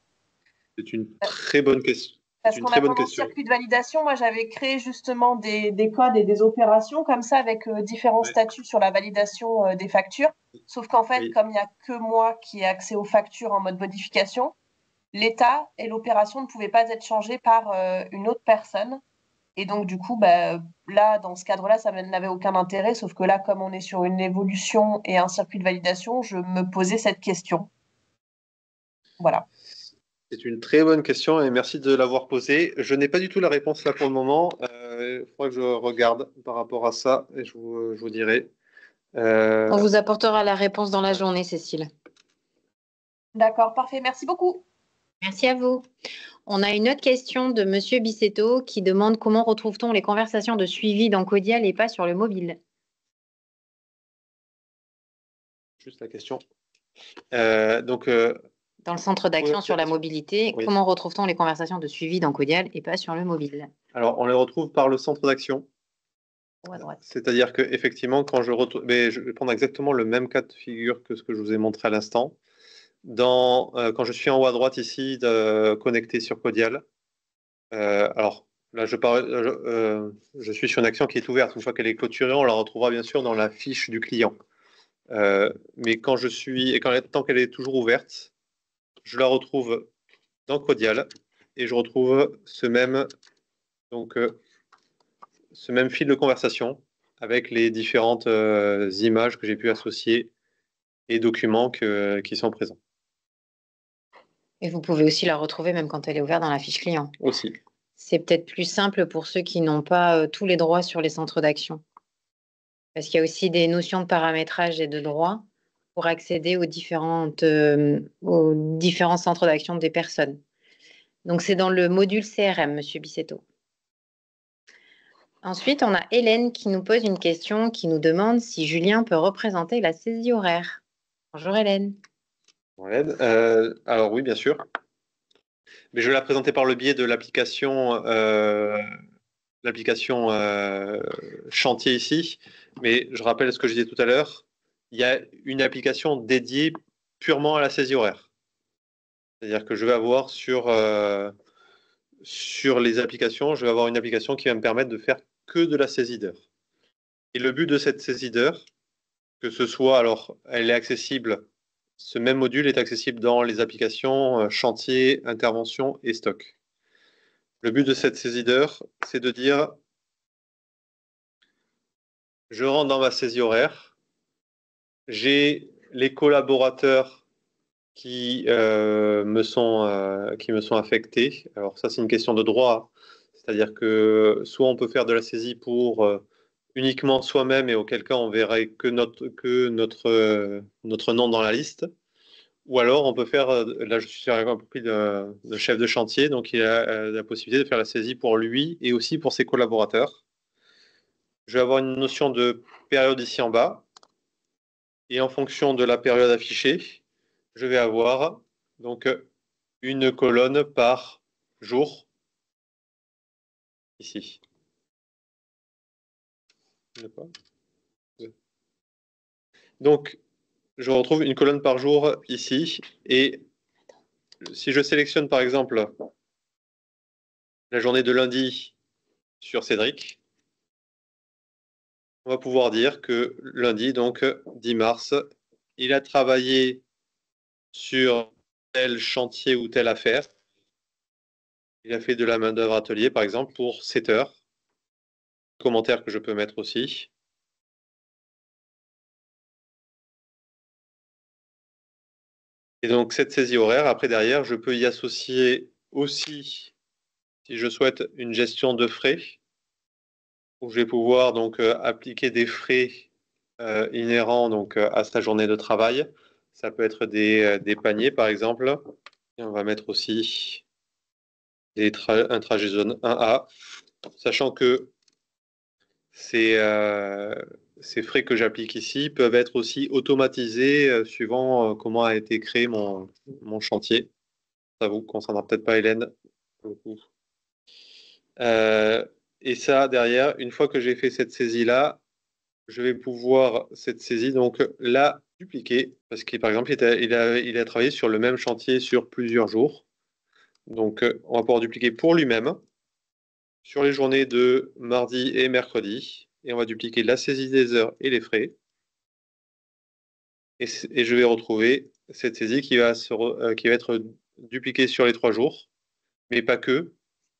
C'est une très bonne question. Parce qu'en attendant le circuit de validation, moi j'avais créé justement des codes et des opérations comme ça avec différents statuts sur la validation des factures. Sauf qu'en fait, comme il n'y a que moi qui ai accès aux factures en mode modification, l'état et l'opération ne pouvaient pas être changés par une autre personne. Et donc, du coup, là, dans ce cadre-là, ça n'avait aucun intérêt. Sauf que là, comme on est sur une évolution et un circuit de validation, je me posais cette question. Voilà. C'est une très bonne question et merci de l'avoir posée. Je n'ai pas du tout la réponse là pour le moment. Il faudra que je regarde par rapport à ça et je vous dirai. On vous apportera la réponse dans la journée, Cécile. D'accord, parfait. Merci beaucoup. Merci à vous. On a une autre question de Monsieur Bissetto qui demande comment retrouve-t-on les conversations de suivi dans Codial et pas sur le mobile? Juste la question. Dans le centre d'action sur la mobilité, oui. Comment retrouve-t-on les conversations de suivi dans Codial et pas sur le mobile? Alors, on les retrouve par le centre d'action. Ou à droite. C'est-à-dire qu'effectivement, quand je retrouve, je vais prendre exactement le même cas de figure que ce que je vous ai montré à l'instant. Quand je suis en haut à droite ici, connecté sur Codial, alors là, je suis sur une action qui est ouverte. Une fois qu'elle est clôturée, on la retrouvera bien sûr dans la fiche du client. Mais tant qu'elle est toujours ouverte, je la retrouve dans Codial et je retrouve ce même fil de conversation avec les différentes images que j'ai pu associer et documents qui sont présents. Et vous pouvez aussi la retrouver même quand elle est ouverte dans la fiche client. Aussi. C'est peut-être plus simple pour ceux qui n'ont pas tous les droits sur les centres d'action. Parce qu'il y a aussi des notions de paramétrage et de droits pour accéder aux différents centres d'action des personnes. Donc, c'est dans le module CRM, Monsieur Bissetto. Ensuite, on a Hélène qui nous pose une question qui nous demande si Julien peut représenter la saisie horaire. Bonjour Hélène. Bonjour Hélène. Alors oui, bien sûr. Mais je vais la présenter par le biais de l'application chantier ici. Mais je rappelle ce que je disais tout à l'heure. Il y a une application dédiée purement à la saisie horaire. C'est-à-dire que je vais avoir sur les applications, je vais avoir une application qui va me permettre de faire que de la saisie d'heures. Et le but de cette saisie d'heures, que ce soit, alors, elle est accessible, ce même module est accessible dans les applications chantier, intervention et stock. Le but de cette saisie d'heures, c'est de dire, je rentre dans ma saisie horaire, j'ai les collaborateurs qui me sont affectés. Alors ça, c'est une question de droit. C'est-à-dire que soit on peut faire de la saisie pour uniquement soi-même et auquel cas on verrait que notre nom dans la liste. Ou alors on peut faire, là je suis sur un prix de chef de chantier, donc il a la possibilité de faire la saisie pour lui et aussi pour ses collaborateurs. Je vais avoir une notion de période ici en bas. Et en fonction de la période affichée, je vais avoir donc une colonne par jour ici. Donc, je retrouve une colonne par jour ici. Et si je sélectionne par exemple la journée de lundi sur Cédric, on va pouvoir dire que lundi, donc 10 mars, il a travaillé sur tel chantier ou telle affaire. Il a fait de la main-d'œuvre atelier, par exemple, pour 7 heures. Commentaire que je peux mettre aussi. Et donc, cette saisie horaire, après, derrière, je peux y associer aussi, si je souhaite, une gestion de frais, où je vais pouvoir donc appliquer des frais inhérents donc, à sa journée de travail. Ça peut être des paniers, par exemple. Et on va mettre aussi un trajet zone 1A, sachant que ces ces frais que j'applique ici peuvent être aussi automatisés suivant comment a été créé mon chantier. Ça vous concernera peut-être pas, Hélène. Et ça, derrière, une fois que j'ai fait cette saisie-là, je vais pouvoir, cette saisie, donc la dupliquer, parce que par exemple, il a travaillé sur le même chantier sur plusieurs jours. Donc, on va pouvoir dupliquer pour lui-même sur les journées de mardi et mercredi, et on va dupliquer la saisie des heures et les frais. Et je vais retrouver cette saisie qui va être dupliquée sur les 3 jours, mais pas que.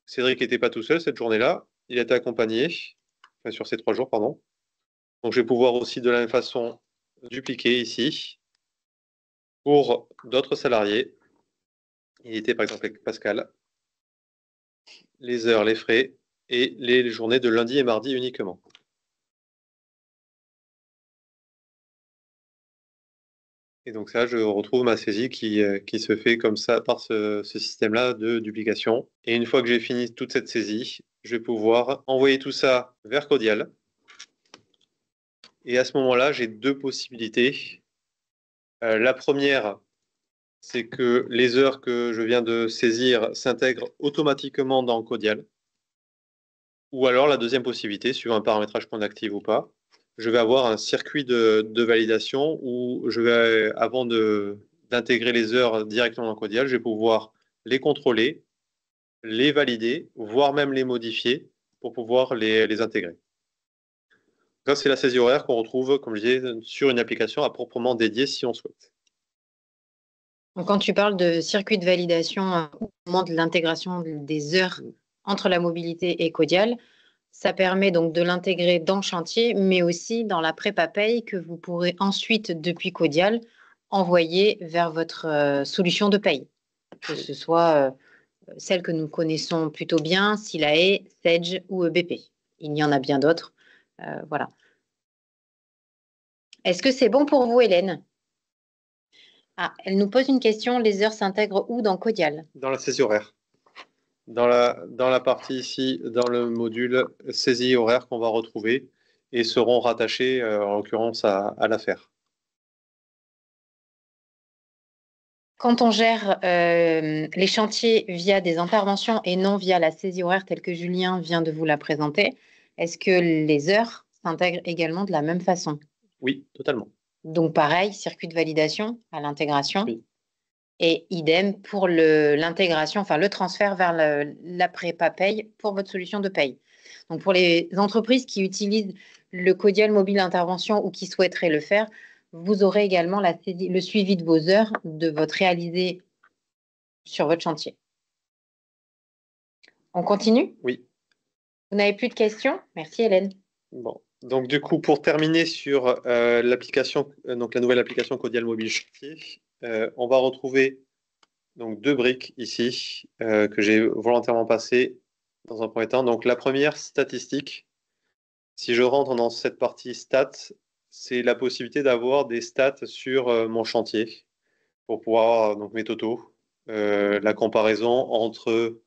Cédric n'était pas tout seul cette journée-là, il a été accompagné, enfin sur ces 3 jours, pardon. Donc je vais pouvoir aussi de la même façon dupliquer ici pour d'autres salariés. Il était par exemple avec Pascal. Les heures, les frais et les journées de lundi et mardi uniquement. Et donc ça, je retrouve ma saisie qui se fait comme ça par ce système-là de duplication. Et une fois que j'ai fini toute cette saisie, je vais pouvoir envoyer tout ça vers Codial. Et à ce moment-là, j'ai 2 possibilités. La première, c'est que les heures que je viens de saisir s'intègrent automatiquement dans Codial. Ou alors la deuxième possibilité, suivant un paramétrage point d'active ou pas, je vais avoir un circuit de validation où je vais, avant d'intégrer les heures directement dans Codial, je vais pouvoir les contrôler, les valider, voire même les modifier pour pouvoir les intégrer. Ça, c'est la saisie horaire qu'on retrouve, comme je disais, sur une application à proprement dédiée si on souhaite. Donc, quand tu parles de circuit de validation au moment de l'intégration des heures entre la mobilité et Codial, ça permet donc de l'intégrer dans le chantier, mais aussi dans la prépa paye que vous pourrez ensuite, depuis Codial, envoyer vers votre solution de paye, que ce soit celle que nous connaissons plutôt bien, Silae, Sage ou EBP. Il y en a bien d'autres. Voilà. Est-ce que c'est bon pour vous, Hélène? Ah, elle nous pose une question. Les heures s'intègrent où dans Codial? Dans la saisie horaire. Dans la partie ici, dans le module saisie horaire qu'on va retrouver et seront rattachés, en l'occurrence, à l'affaire. Quand on gère les chantiers via des interventions et non via la saisie horaire telle que Julien vient de vous la présenter, est-ce que les heures s'intègrent également de la même façon? Oui, totalement. Donc pareil, circuit de validation à l'intégration. Oui. Et idem pour l'intégration, enfin le transfert vers la prépa paye pour votre solution de paye. Donc pour les entreprises qui utilisent le Codial mobile intervention ou qui souhaiteraient le faire, vous aurez également le suivi de vos heures de votre réalisé sur votre chantier. On continue? Oui. Vous n'avez plus de questions? Merci Hélène. Bon. Donc du coup, pour terminer sur l'application, donc la nouvelle application Codial Mobile Chantier, on va retrouver donc 2 briques ici que j'ai volontairement passées dans un premier temps. Donc la première, statistique. Si je rentre dans cette partie stats, c'est la possibilité d'avoir des stats sur mon chantier pour pouvoir avoir donc mes totaux, la comparaison entre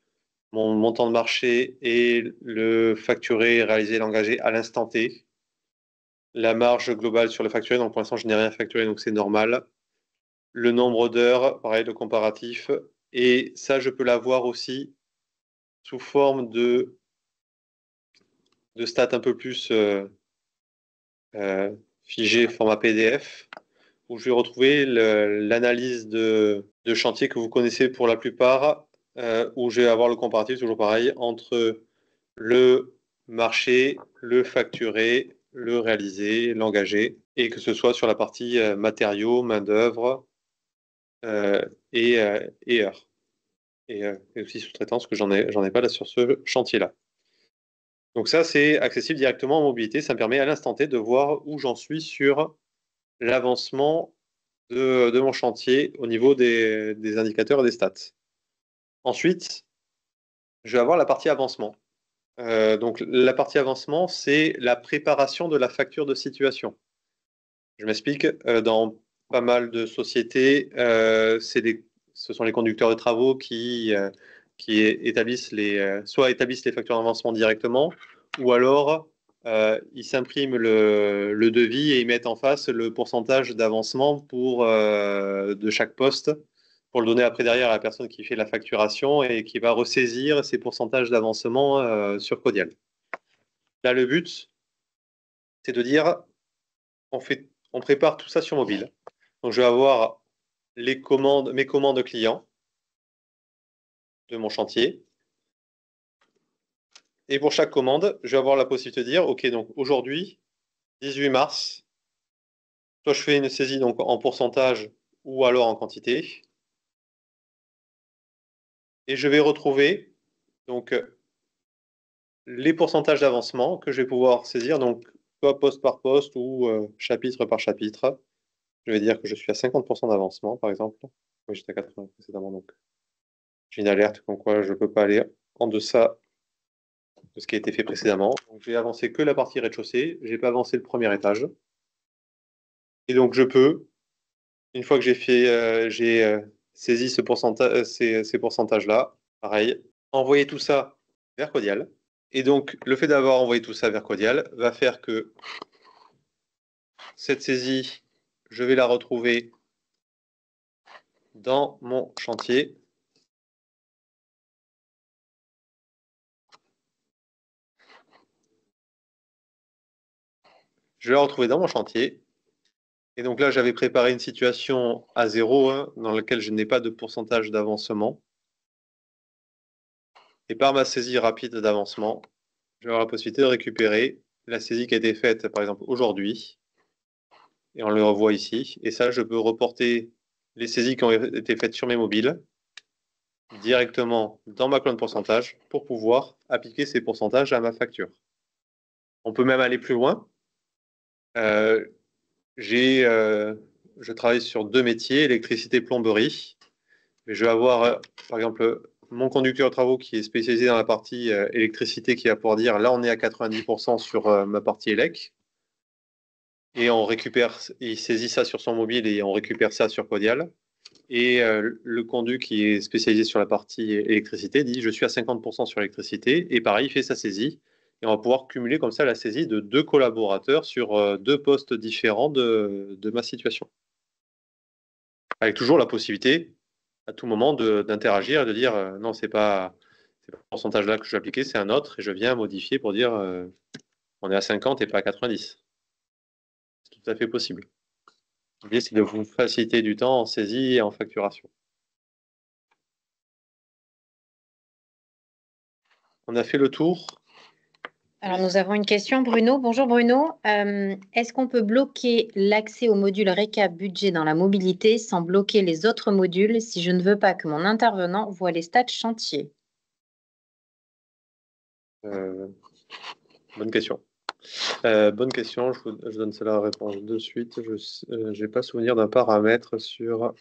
mon montant de marché et le facturé, réalisé, l'engagé à l'instant T. La marge globale sur le facturé, donc pour l'instant je n'ai rien facturé, donc c'est normal. Le nombre d'heures, pareil, le comparatif. Et ça, je peux l'avoir aussi sous forme de stats un peu plus figées, format PDF, où je vais retrouver l'analyse de chantier que vous connaissez pour la plupart, où je vais avoir le comparatif, toujours pareil, entre le marché, le facturé, le réalisé, l'engagé, et que ce soit sur la partie matériaux, main-d'œuvre et heures. Et aussi sous-traitance, que j'en ai pas là sur ce chantier-là. Donc ça, c'est accessible directement en mobilité. Ça me permet à l'instant T de voir où j'en suis sur l'avancement de mon chantier au niveau des indicateurs et des stats. Ensuite, je vais avoir la partie avancement. Donc la partie avancement, c'est la préparation de la facture de situation. Je m'explique. Dans pas mal de sociétés, ce sont les conducteurs de travaux qui établissent soit établissent les factures d'avancement directement, ou alors ils s'impriment le devis et ils mettent en face le pourcentage d'avancement de chaque poste pour le donner après derrière à la personne qui fait la facturation et qui va ressaisir ces pourcentages d'avancement sur Codial. Là, le but, c'est de dire, on prépare tout ça sur mobile. Donc, je vais avoir mes commandes clients de mon chantier. Et pour chaque commande, je vais avoir la possibilité de dire, OK, donc aujourd'hui, 18 mars, soit je fais une saisie donc, en pourcentage ou alors en quantité. Et je vais retrouver donc, les pourcentages d'avancement que je vais pouvoir saisir, donc soit poste par poste ou chapitre par chapitre. Je vais dire que je suis à 50% d'avancement, par exemple. Oui, j'étais à 80 précédemment, donc j'ai une alerte comme quoi je ne peux pas aller en deçà de ce qui a été fait précédemment. Donc, j'ai avancé que la partie rez-de-chaussée, je n'ai pas avancé le premier étage. Et donc, je peux, une fois que j'ai saisi ces pourcentages-là, pareil, envoyer tout ça vers Codial. Et donc, le fait d'avoir envoyé tout ça vers Codial va faire que cette saisie, je vais la retrouver dans mon chantier. Je vais la retrouver dans mon chantier. Et donc là, j'avais préparé une situation à 0, hein, dans laquelle je n'ai pas de pourcentage d'avancement. Et par ma saisie rapide d'avancement, je vais avoir la possibilité de récupérer la saisie qui a été faite, par exemple, aujourd'hui. Et on le revoit ici. Et ça, je peux reporter les saisies qui ont été faites sur mes mobiles directement dans ma colonne pourcentage pour pouvoir appliquer ces pourcentages à ma facture. On peut même aller plus loin. Je travaille sur 2 métiers, électricité et plomberie. Je vais avoir, par exemple, mon conducteur de travaux qui est spécialisé dans la partie électricité qui va pouvoir dire là, on est à 90% sur ma partie élec. Et il saisit ça sur son mobile et on récupère ça sur Codial. Et le conduit qui est spécialisé sur la partie électricité dit je suis à 50% sur l'électricité. Et pareil, il fait sa saisie. Et on va pouvoir cumuler comme ça la saisie de 2 collaborateurs sur 2 postes différents de ma situation. Avec toujours la possibilité, à tout moment, d'interagir et de dire non, c'est pas le pourcentage-là que je vais appliquer, c'est un autre. Et je viens modifier pour dire on est à 50 et pas à 90. C'est tout à fait possible. L'idée, c'est de vous faciliter du temps en saisie et en facturation. On a fait le tour. Alors, nous avons une question, Bruno. Bonjour Bruno. Est-ce qu'on peut bloquer l'accès au module récap budget dans la mobilité sans bloquer les autres modules si je ne veux pas que mon intervenant voit les stats chantier? Bonne question. Bonne question. Je donne cela la réponse de suite. Je n'ai pas souvenir d'un paramètre sur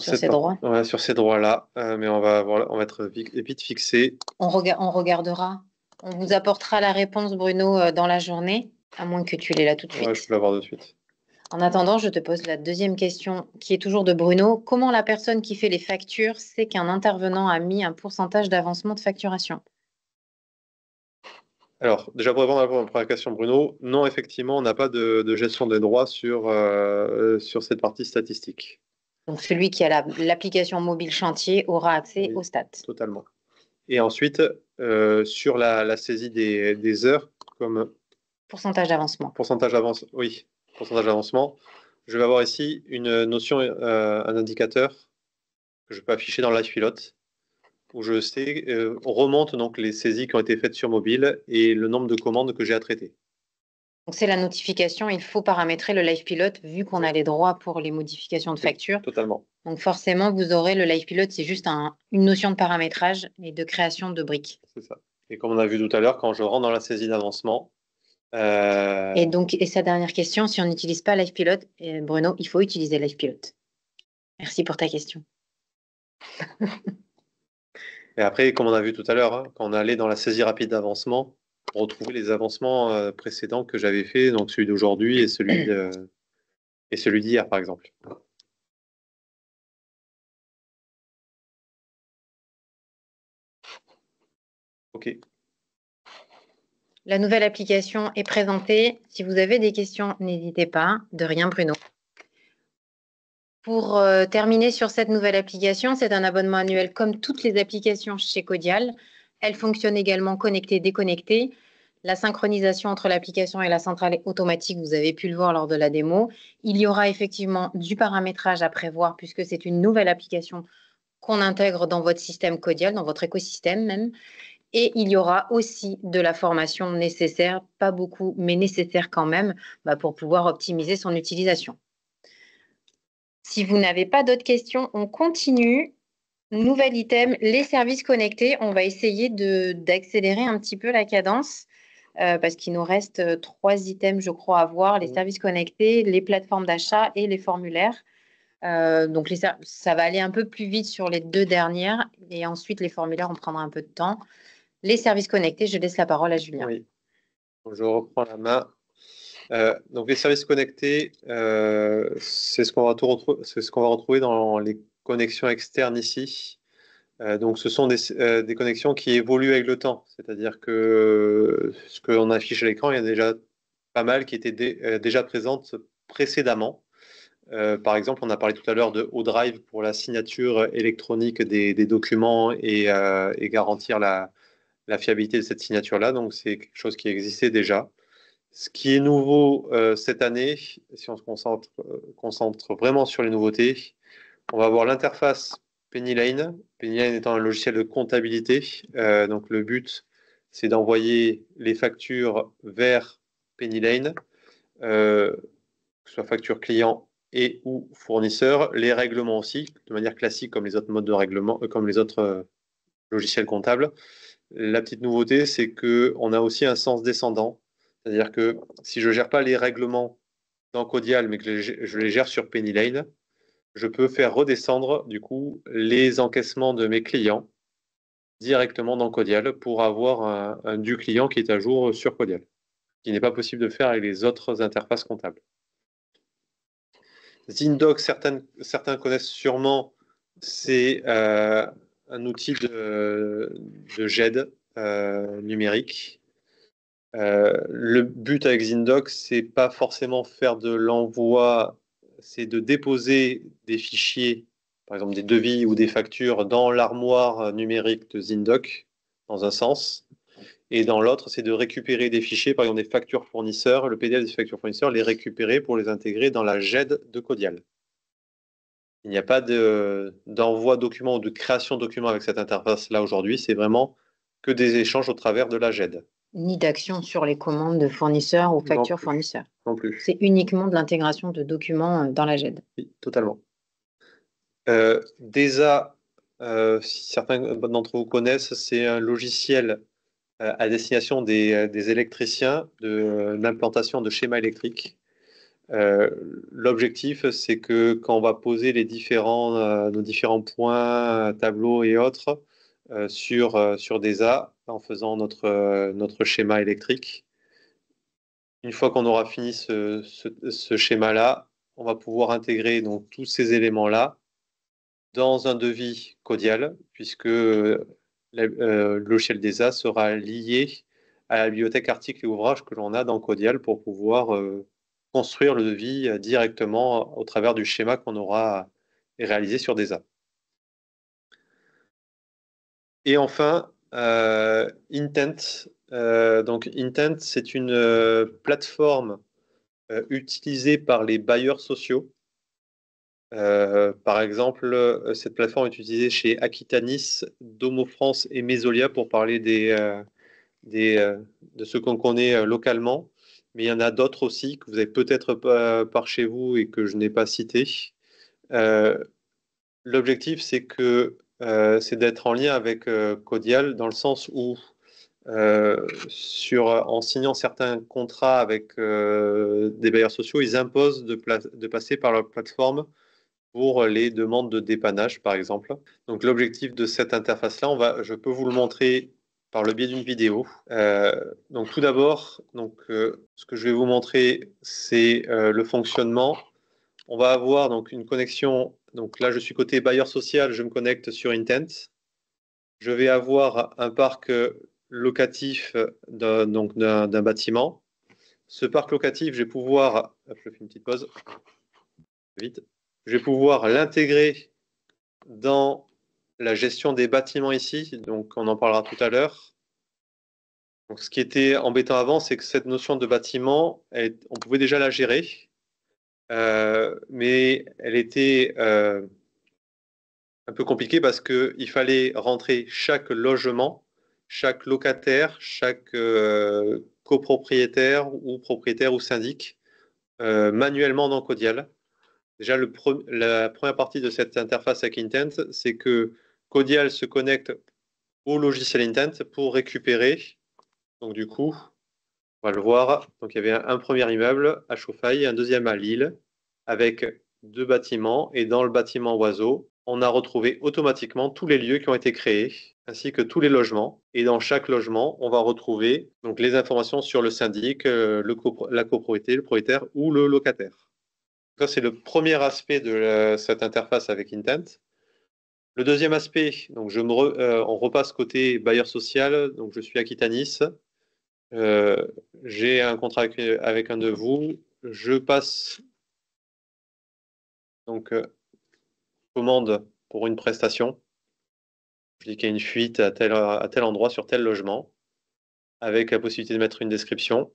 ces droits. Ouais, sur ces droits-là, mais on va être vite fixé. On regardera. On vous apportera la réponse, Bruno, dans la journée, à moins que tu l'aies là tout de suite. Ouais, je peux l'avoir de suite. En attendant, je te pose la deuxième question qui est toujours de Bruno. Comment la personne qui fait les factures sait qu'un intervenant a mis un pourcentage d'avancement de facturation? Alors, déjà pour répondre à la première question, Bruno, non, effectivement, on n'a pas de gestion des droits sur cette partie statistique. Donc, celui qui a l'application mobile chantier aura accès aux stats. Totalement. Et ensuite, sur la saisie des heures, comme pourcentage d'avancement. Pourcentage d'avancement. Je vais avoir ici une notion, un indicateur que je peux afficher dans Live Pilot, où je sais, on remonte donc les saisies qui ont été faites sur mobile et le nombre de commandes que j'ai à traiter. Donc, c'est la notification. Il faut paramétrer le Live Pilot vu qu'on a les droits pour les modifications de facture. Totalement. Donc, forcément, vous aurez le Live Pilot. C'est juste une notion de paramétrage et de création de briques. C'est ça. Et comme on a vu tout à l'heure, quand je rentre dans la saisie d'avancement. Et sa dernière question, si on n'utilise pas Live Pilot, Bruno, il faut utiliser Live Pilot. Merci pour ta question. Et après, comme on a vu tout à l'heure, hein, quand on allait dans la saisie rapide d'avancement, on retrouvait les avancements précédents que j'avais fait, donc celui d'aujourd'hui et celui d'hier, par exemple. OK. La nouvelle application est présentée. Si vous avez des questions, n'hésitez pas. De rien, Bruno. Pour terminer sur cette nouvelle application, c'est un abonnement annuel comme toutes les applications chez Codial. Elle fonctionne également connectée, déconnectée. La synchronisation entre l'application et la centrale automatique, vous avez pu le voir lors de la démo. Il y aura effectivement du paramétrage à prévoir puisque c'est une nouvelle application qu'on intègre dans votre système Codial, dans votre écosystème même. Et il y aura aussi de la formation nécessaire, pas beaucoup, mais nécessaire quand même, pour pouvoir optimiser son utilisation. Si vous n'avez pas d'autres questions, on continue. Nouvel item, les services connectés. On va essayer d'accélérer un petit peu la cadence parce qu'il nous reste 3 items, je crois, à voir. Les services connectés, les plateformes d'achat et les formulaires. Donc, ça va aller un peu plus vite sur les 2 dernières. Et ensuite, les formulaires, on prendra un peu de temps. Les services connectés, je laisse la parole à Julien. Oui, je reprends la main. Donc les services connectés, c'est ce qu'on va retrouver dans les connexions externes ici. Donc ce sont des connexions qui évoluent avec le temps. C'est-à-dire que ce qu'on affiche à l'écran, il y a déjà pas mal qui étaient déjà présentes précédemment. Par exemple, on a parlé tout à l'heure de ODrive pour la signature électronique des documents et garantir la fiabilité de cette signature-là. Donc c'est quelque chose qui existait déjà. Ce qui est nouveau cette année, si on se concentre vraiment sur les nouveautés, on va avoir l'interface PennyLane. PennyLane étant un logiciel de comptabilité. Donc le but, c'est d'envoyer les factures vers PennyLane, que ce soit facture client et ou fournisseur. Les règlements aussi, de manière classique comme les autres modes de règlement, comme les autres logiciels comptables. La petite nouveauté, c'est qu'on a aussi un sens descendant. C'est-à-dire que si je ne gère pas les règlements dans Codial, mais que je les gère sur PennyLane, je peux faire redescendre du coup les encaissements de mes clients directement dans Codial pour avoir un du client qui est à jour sur Codial, ce qui n'est pas possible de faire avec les autres interfaces comptables. Zindoc, certains connaissent sûrement, c'est un outil de GED numérique. Le but avec Zindoc, c'est pas forcément faire de l'envoi, c'est de déposer des fichiers, par exemple des devis ou des factures, dans l'armoire numérique de Zindoc, dans un sens. Et dans l'autre, c'est de récupérer des fichiers, par exemple des factures fournisseurs, le PDF des factures fournisseurs, les récupérer pour les intégrer dans la GED de Codial. Il n'y a pas d'envoi document ou de création de documents avec cette interface-là aujourd'hui, c'est vraiment que des échanges au travers de la GED. Ni d'action sur les commandes de fournisseurs ou factures fournisseurs. Non plus. C'est uniquement de l'intégration de documents dans la GED. Oui, totalement. DESA, si certains d'entre vous connaissent, c'est un logiciel à destination des électriciens de l'implantation de schémas électriques. L'objectif, c'est que quand on va poser nos différents points, tableaux et autres sur DESA, en faisant notre schéma électrique, une fois qu'on aura fini ce schéma-là, on va pouvoir intégrer donc tous ces éléments-là dans un devis Codial, puisque le logiciel DESA sera lié à la bibliothèque articles et ouvrages que l'on a dans Codial pour pouvoir construire le devis directement au travers du schéma qu'on aura réalisé sur DESA. Et enfin, Intent. Donc Intent, c'est une plateforme utilisée par les bailleurs sociaux. Par exemple, cette plateforme est utilisée chez Aquitanis, Domo France et Mesolia pour parler de ce qu'on connaît localement. Mais il y en a d'autres aussi que vous avez peut-être par chez vous et que je n'ai pas cité. L'objectif, c'est d'être en lien avec Codial dans le sens où en signant certains contrats avec des bailleurs sociaux, ils imposent de passer par leur plateforme pour les demandes de dépannage, par exemple. Donc l'objectif de cette interface-là, je peux vous le montrer par le biais d'une vidéo. Donc tout d'abord, ce que je vais vous montrer, c'est le fonctionnement. On va avoir donc une connexion. Donc là, je suis côté bailleur social, je me connecte sur Intent. Je vais avoir un parc locatif d'un bâtiment. Ce parc locatif, je vais pouvoir, hop, je fais une petite pause, vite, je vais pouvoir l'intégrer dans la gestion des bâtiments ici, donc on en parlera tout à l'heure. Donc, ce qui était embêtant avant, c'est que cette notion de bâtiment, on pouvait déjà la gérer, mais elle était un peu compliquée parce qu'il fallait rentrer chaque logement, chaque locataire, chaque copropriétaire ou propriétaire ou syndic manuellement dans Codial. Déjà, la première partie de cette interface avec Intent, c'est que Codial se connecte au logiciel Intent pour récupérer. Donc, du coup, on va le voir. Donc, il y avait un premier immeuble à Chauffaille, un deuxième à Lille, avec 2 bâtiments. Et dans le bâtiment Oiseau, on a retrouvé automatiquement tous les lieux qui ont été créés, ainsi que tous les logements. Et dans chaque logement, on va retrouver donc, les informations sur le syndic, la copropriété, le propriétaire ou le locataire. Ça, c'est le premier aspect de cette interface avec Intent. Le deuxième aspect, donc on repasse côté bailleur social. Donc, je suis Aquitanis. J'ai un contrat avec un de vous. Je passe donc commande pour une prestation. Je dis qu'il y a une fuite à tel endroit sur tel logement, avec la possibilité de mettre une description.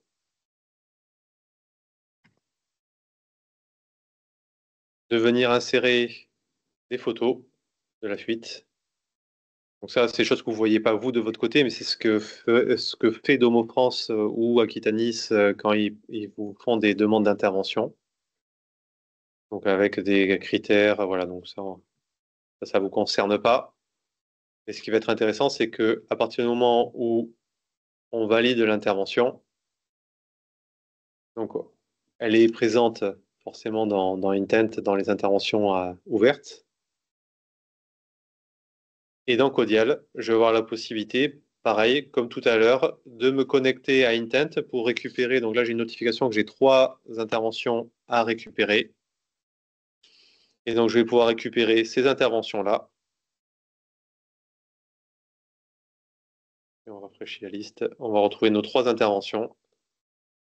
De venir insérer des photos de la fuite. Donc ça, c'est des choses que vous ne voyez pas vous de votre côté, mais c'est ce que fait Domo France ou Aquitanis quand ils vous font des demandes d'intervention. Donc avec des critères, voilà, donc ça ne vous concerne pas. Et ce qui va être intéressant, c'est qu'à partir du moment où on valide l'intervention, donc elle est présente forcément dans Intent, dans les interventions ouvertes. Et dans Codial, je vais avoir la possibilité, pareil, comme tout à l'heure, de me connecter à Intent pour récupérer. Donc là, j'ai une notification que j'ai 3 interventions à récupérer. Et donc, je vais pouvoir récupérer ces interventions-là. Et on rafraîchit la liste. On va retrouver nos 3 interventions.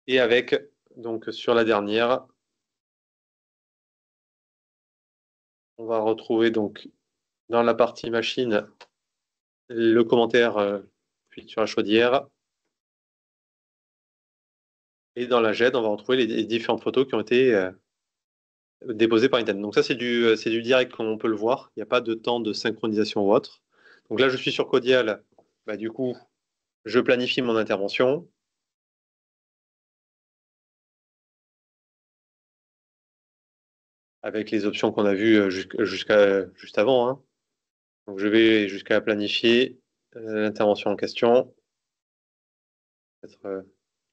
Et avec, donc sur la dernière, on va retrouver donc dans la partie machine le commentaire fuite sur la chaudière. Et dans la GED, on va retrouver les différentes photos qui ont été déposées par Intent. Donc ça, c'est du direct comme on peut le voir. Il n'y a pas de temps de synchronisation ou autre. Donc là, je suis sur Codial. Bah, du coup, je planifie mon intervention. Avec les options qu'on a vues juste avant. Hein. Donc je vais jusqu'à planifier l'intervention en question. Peut-être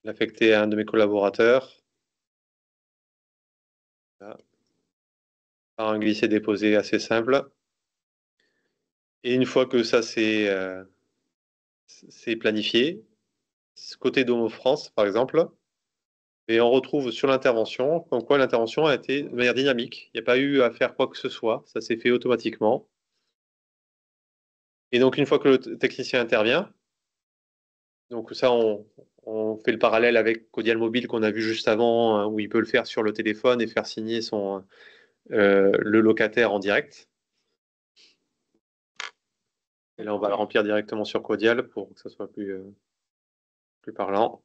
l'affecter à un de mes collaborateurs. Voilà. Par un glisser-déposer assez simple. Et une fois que ça c'est planifié, côté Domo France par exemple, et on retrouve sur l'intervention comme quoi l'intervention a été de manière dynamique. Il n'y a pas eu à faire quoi que ce soit, ça s'est fait automatiquement. Et donc une fois que le technicien intervient, donc ça on fait le parallèle avec Codial Mobile qu'on a vu juste avant, où il peut le faire sur le téléphone et faire signer le locataire en direct. Et là, on va le remplir directement sur Codial pour que ça soit plus parlant.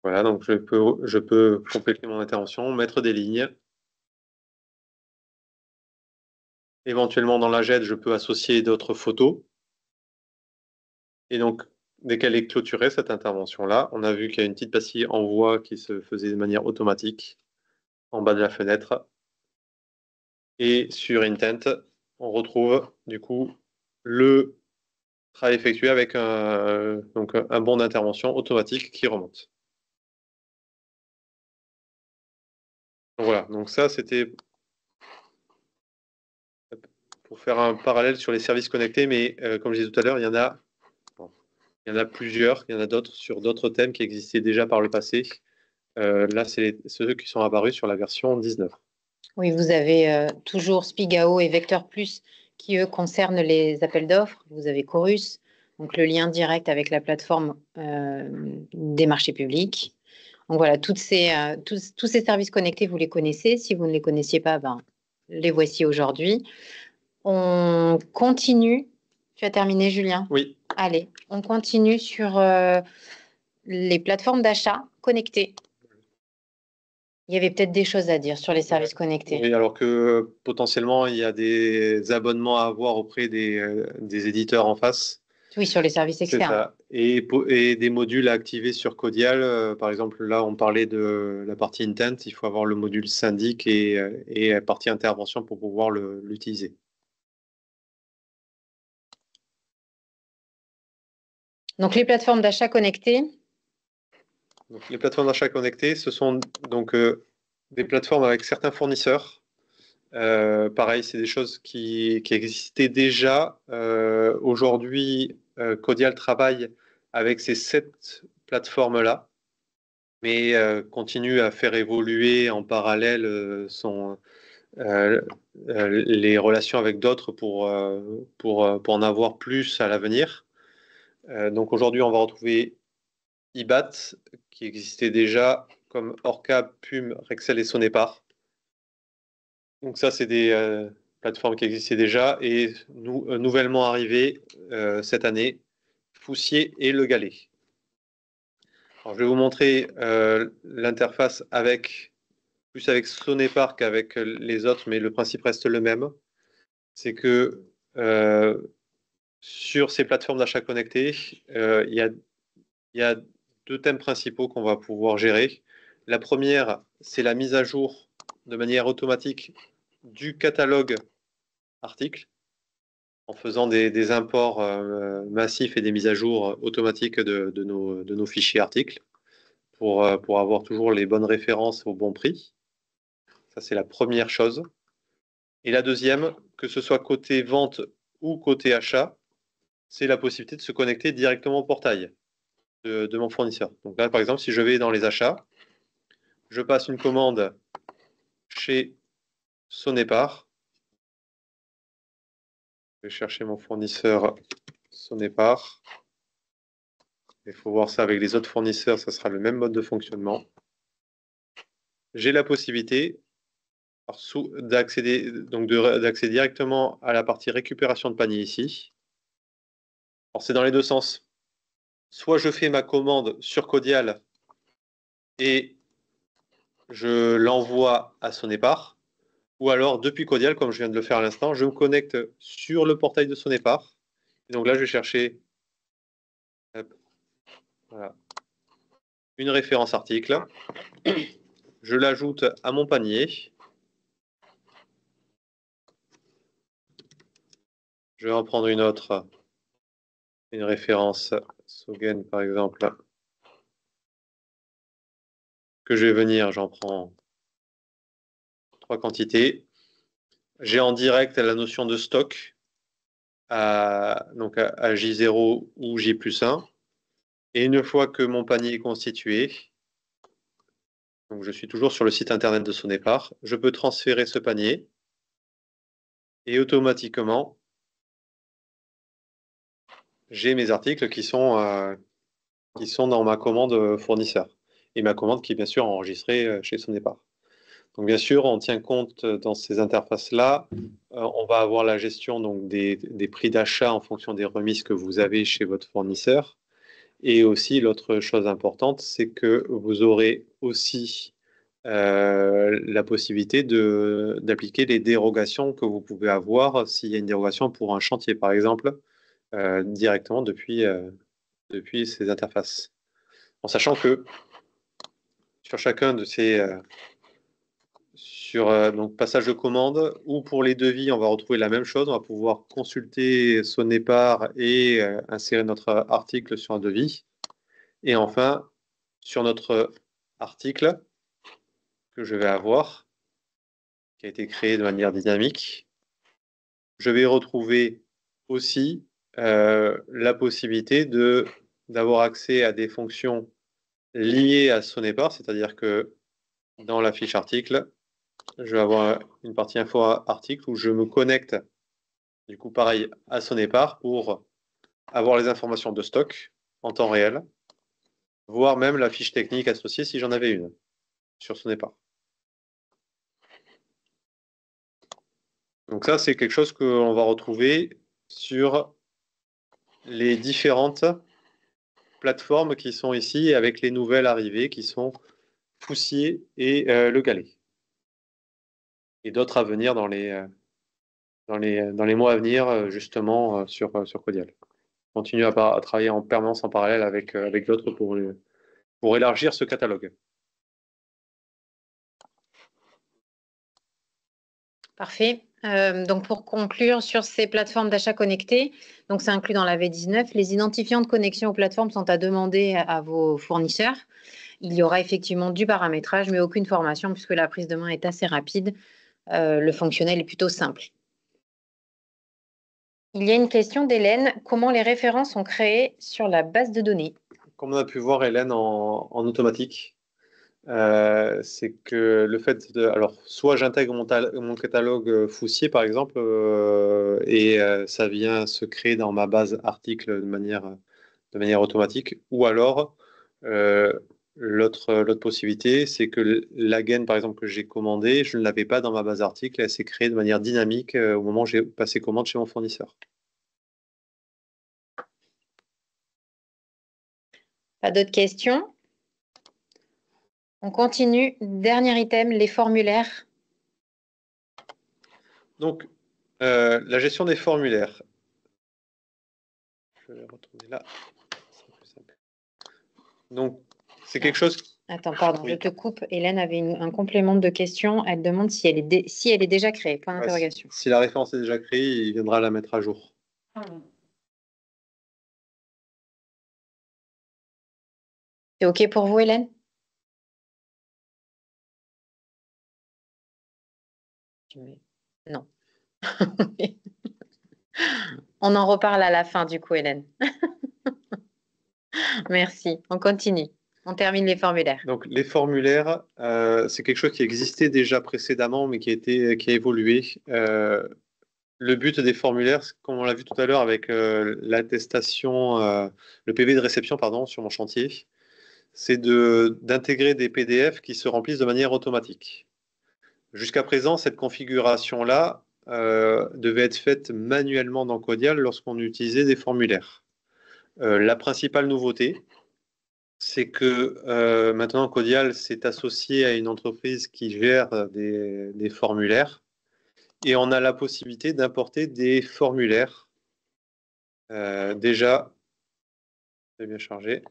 Voilà, donc je peux compléter mon intervention, mettre des lignes. Éventuellement, dans la GED, je peux associer d'autres photos. Et donc, dès qu'elle est clôturée, cette intervention-là, on a vu qu'il y a une petite pastille envoi qui se faisait de manière automatique en bas de la fenêtre. Et sur Intent, on retrouve du coup le travail effectué avec un bon d'intervention automatique qui remonte. Donc voilà, donc ça c'était pour faire un parallèle sur les services connectés, mais comme je disais tout à l'heure, il y en a plusieurs, il y en a d'autres sur d'autres thèmes qui existaient déjà par le passé. Là, c'est ceux qui sont apparus sur la version 19. Oui, vous avez toujours Spigao et Vector Plus qui, eux, concernent les appels d'offres. Vous avez Chorus, donc le lien direct avec la plateforme des marchés publics. Donc voilà, tous ces services connectés, vous les connaissez. Si vous ne les connaissiez pas, les voici aujourd'hui. On continue. Tu as terminé, Julien? Oui. Allez, on continue sur les plateformes d'achat connectées. Il y avait peut-être des choses à dire sur les services connectés. Oui, alors que potentiellement, il y a des abonnements à avoir auprès des éditeurs en face. Oui, sur les services externes. Ça. Et des modules à activer sur Codial. Par exemple, là, on parlait de la partie intent. Il faut avoir le module syndic et la partie intervention pour pouvoir l'utiliser. Donc, les plateformes d'achat connectées. Donc, les plateformes d'achat connectées, ce sont donc des plateformes avec certains fournisseurs. Pareil, c'est des choses qui existaient déjà. Aujourd'hui, Codial travaille avec ces 7 plateformes-là, mais continue à faire évoluer en parallèle les relations avec d'autres pour en avoir plus à l'avenir. Donc aujourd'hui, on va retrouver IBAT, qui existait déjà, comme Orca, Pum, Rexel et Sonepar. Donc ça, c'est des plateformes qui existaient déjà et nouvellement arrivées cette année, Foussier et Le Galet. Alors, je vais vous montrer l'interface plus avec Sonepar qu'avec les autres, mais le principe reste le même. C'est que sur ces plateformes d'achat connectés, il y a 2 thèmes principaux qu'on va pouvoir gérer. La première, c'est la mise à jour de manière automatique du catalogue article en faisant des imports massifs et des mises à jour automatiques de nos fichiers articles pour avoir toujours les bonnes références au bon prix. Ça, c'est la première chose. Et la deuxième, que ce soit côté vente ou côté achat, c'est la possibilité de se connecter directement au portail de mon fournisseur. Donc là, par exemple, si je vais dans les achats, je passe une commande chez Sonepar. Je vais chercher mon fournisseur Sonepar. Il faut voir ça avec les autres fournisseurs, ça sera le même mode de fonctionnement. J'ai la possibilité d'accéder directement à la partie récupération de panier ici. Alors c'est dans les deux sens. Soit je fais ma commande sur Codial et je l'envoie à Sonepar, ou alors depuis Codial, comme je viens de le faire à l'instant, je me connecte sur le portail de Sonepar. Et donc là, je vais chercher voilà, une référence article. Je l'ajoute à mon panier. Je vais en prendre une autre, une référence Sogen par exemple, que je vais venir, j'en prends 3 quantités. J'ai en direct la notion de stock donc à J0 ou J+1. Et une fois que mon panier est constitué, donc je suis toujours sur le site internet de Sonepar, je peux transférer ce panier et automatiquement, j'ai mes articles qui sont dans ma commande fournisseur et ma commande qui est bien sûr enregistrée chez Sonepar. Donc bien sûr, on tient compte dans ces interfaces-là, on va avoir la gestion donc, des prix d'achat en fonction des remises que vous avez chez votre fournisseur. Et aussi, l'autre chose importante, c'est que vous aurez aussi la possibilité d'appliquer les dérogations que vous pouvez avoir s'il y a une dérogation pour un chantier, par exemple, directement depuis ces interfaces. En sachant que sur chacun de ces donc passage de commande ou pour les devis, on va retrouver la même chose. On va pouvoir consulter Sonepar et insérer notre article sur un devis. Et enfin, sur notre article que je vais avoir, qui a été créé de manière dynamique, je vais retrouver aussi la possibilité d'avoir accès à des fonctions liées à Sonepar, c'est-à-dire que dans la fiche article, je vais avoir une partie info article où je me connecte du coup, pareil, à Sonepar pour avoir les informations de stock en temps réel, voire même la fiche technique associée si j'en avais une sur Sonepar. Donc ça, c'est quelque chose qu'on va retrouver sur les différentes plateformes qui sont ici avec les nouvelles arrivées qui sont Foussier et Le Galet. Et d'autres à venir dans les mois à venir, justement, sur Codial. On continue à travailler en permanence en parallèle avec d'autres pour élargir ce catalogue. Parfait. Donc, pour conclure sur ces plateformes d'achat connectés, donc c'est inclus dans la V19, les identifiants de connexion aux plateformes sont à demander à vos fournisseurs. Il y aura effectivement du paramétrage, mais aucune formation puisque la prise de main est assez rapide. Le fonctionnel est plutôt simple. Il y a une question d'Hélène. Comment les références sont créées sur la base de données? Comme on a pu voir, Hélène, en automatique, c'est que le fait de... Alors, soit j'intègre mon catalogue Foussier, par exemple, et ça vient se créer dans ma base article de manière automatique, ou alors l'autre possibilité, c'est que la gaine, par exemple, que j'ai commandée, je ne l'avais pas dans ma base article, elle s'est créée de manière dynamique au moment où j'ai passé commande chez mon fournisseur. Pas d'autres questions? On continue. Dernier item, les formulaires. Donc, la gestion des formulaires. Je vais retrouver là. Donc, c'est quelque chose... Attends, pardon, oui. Je te coupe. Hélène avait un complément de question. Elle demande si elle est déjà créée. Point d'interrogation. Si la référence est déjà créée, il viendra la mettre à jour. C'est OK pour vous, Hélène? Non. On en reparle à la fin, du coup, Hélène. Merci. On continue. On termine les formulaires. Donc, les formulaires, c'est quelque chose qui existait déjà précédemment, mais qui a évolué. Le but des formulaires, comme on l'a vu tout à l'heure avec l'attestation, le PV de réception, pardon, sur mon chantier, c'est d'intégrer des PDF qui se remplissent de manière automatique. Jusqu'à présent, cette configuration-là devait être faite manuellement dans Codial lorsqu'on utilisait des formulaires. La principale nouveauté, c'est que maintenant Codial s'est associé à une entreprise qui gère des formulaires et on a la possibilité d'importer des formulaires déjà bien chargés,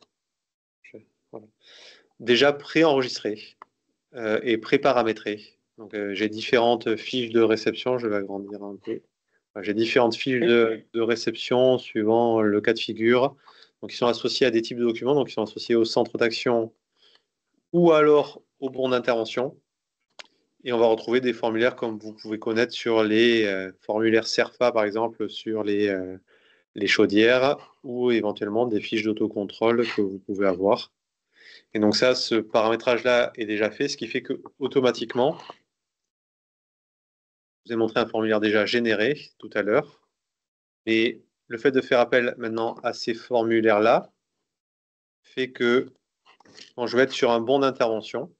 voilà, déjà préenregistrés et pré-paramétrés. Donc j'ai différentes fiches de réception, je vais agrandir un peu. J'ai différentes fiches de réception suivant le cas de figure. Donc, ils sont associés à des types de documents, donc ils sont associés au centre d'action ou alors au bon d'intervention. Et on va retrouver des formulaires comme vous pouvez connaître sur les formulaires CERFA, par exemple, sur les chaudières, ou éventuellement des fiches d'autocontrôle que vous pouvez avoir. Et donc ça, ce paramétrage-là est déjà fait, ce qui fait que automatiquement, je vous ai montré un formulaire déjà généré tout à l'heure. Et le fait de faire appel maintenant à ces formulaires-là fait que quand je vais être sur un bon d'intervention,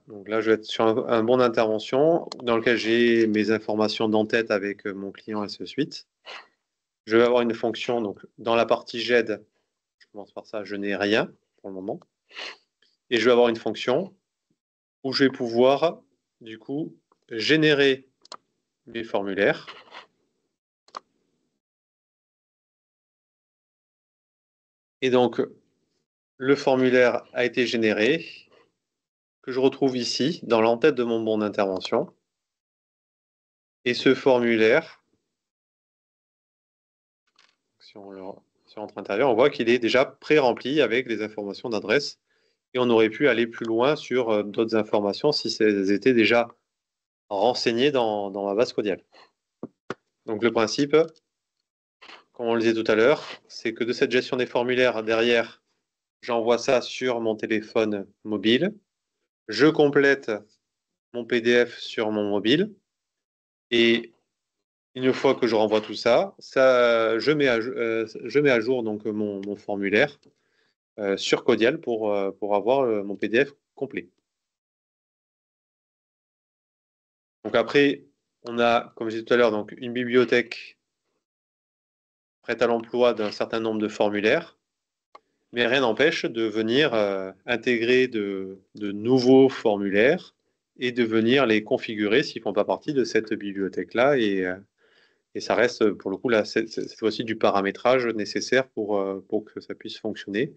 donc là je vais être sur un bon d'intervention dans lequel j'ai mes informations d'en-tête avec mon client et ainsi de suite. Je vais avoir une fonction, donc dans la partie GED, je commence par ça, je n'ai rien pour le moment. Et je vais avoir une fonction où je vais pouvoir du coup générer mes formulaires. Et donc, le formulaire a été généré, que je retrouve ici, dans l'entête de mon bon d'intervention. Et ce formulaire, si on rentre à l'intérieur, on voit qu'il est déjà pré-rempli avec les informations d'adresse. Et on aurait pu aller plus loin sur d'autres informations si elles étaient déjà renseignées dans ma base Codial. Donc le principe, comme on le disait tout à l'heure, c'est que de cette gestion des formulaires, derrière, j'envoie ça sur mon téléphone mobile. Je complète mon PDF sur mon mobile. Et une fois que je renvoie tout ça, je mets à jour donc, mon formulaire sur Codial pour avoir mon PDF complet. Donc après, on a, comme je disais tout à l'heure, donc une bibliothèque prête à l'emploi d'un certain nombre de formulaires, mais rien n'empêche de venir intégrer de nouveaux formulaires et de venir les configurer s'ils ne font pas partie de cette bibliothèque-là. Et ça reste, pour le coup, là, cette fois-ci, du paramétrage nécessaire pour que ça puisse fonctionner.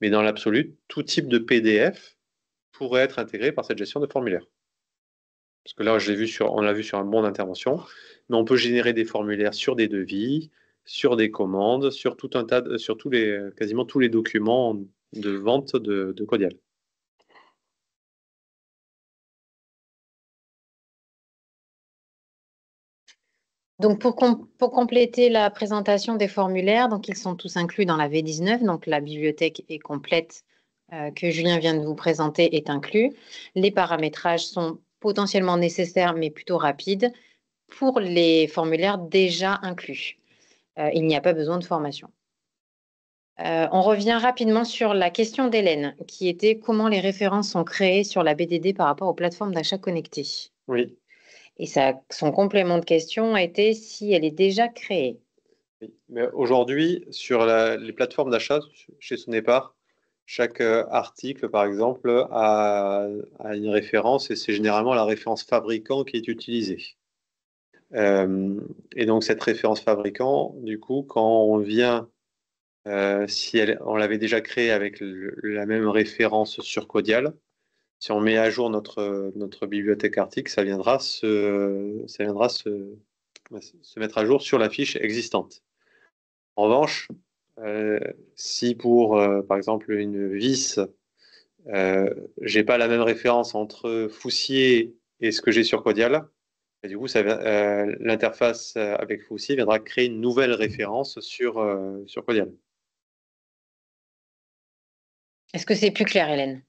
Mais dans l'absolu, tout type de PDF pourrait être intégré par cette gestion de formulaire. Parce que là, on l'a vu sur un bon d'intervention, mais on peut générer des formulaires sur des devis, sur des commandes, sur tout un tas, sur quasiment tous les documents de vente de Codial. Donc, pour compléter la présentation des formulaires, donc ils sont tous inclus dans la V19, donc la bibliothèque est complète que Julien vient de vous présenter est inclus. Les paramétrages sont potentiellement nécessaires, mais plutôt rapides pour les formulaires déjà inclus. Il n'y a pas besoin de formation. On revient rapidement sur la question d'Hélène, qui était comment les références sont créées sur la BDD par rapport aux plateformes d'achat connectées. Oui. Et son complément de question a été si elle est déjà créée. Oui. Mais aujourd'hui, sur les plateformes d'achat, chez Sonepar, chaque article, par exemple, a une référence et c'est généralement la référence fabricant qui est utilisée. Et donc, cette référence fabricant, du coup, quand on vient, si on l'avait déjà créée avec la même référence sur Codial, si on met à jour notre bibliothèque article, ça viendra se mettre à jour sur la fiche existante. En revanche, si pour, par exemple, une vis, j'ai pas la même référence entre Foussier et ce que j'ai sur Codial, et du coup, l'interface avec Foussier viendra créer une nouvelle référence sur Codial. Est-ce que c'est plus clair, Hélène?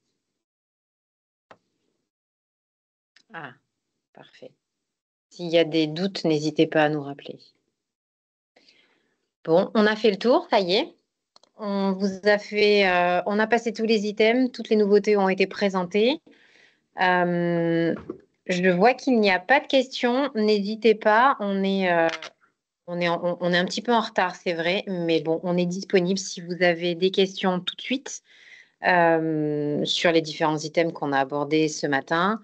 Ah, parfait. S'il y a des doutes, n'hésitez pas à nous rappeler. Bon, on a fait le tour, ça y est. On a passé tous les items, toutes les nouveautés ont été présentées. Je vois qu'il n'y a pas de questions. N'hésitez pas, on est un petit peu en retard, c'est vrai, mais bon, on est disponible si vous avez des questions tout de suite sur les différents items qu'on a abordés ce matin.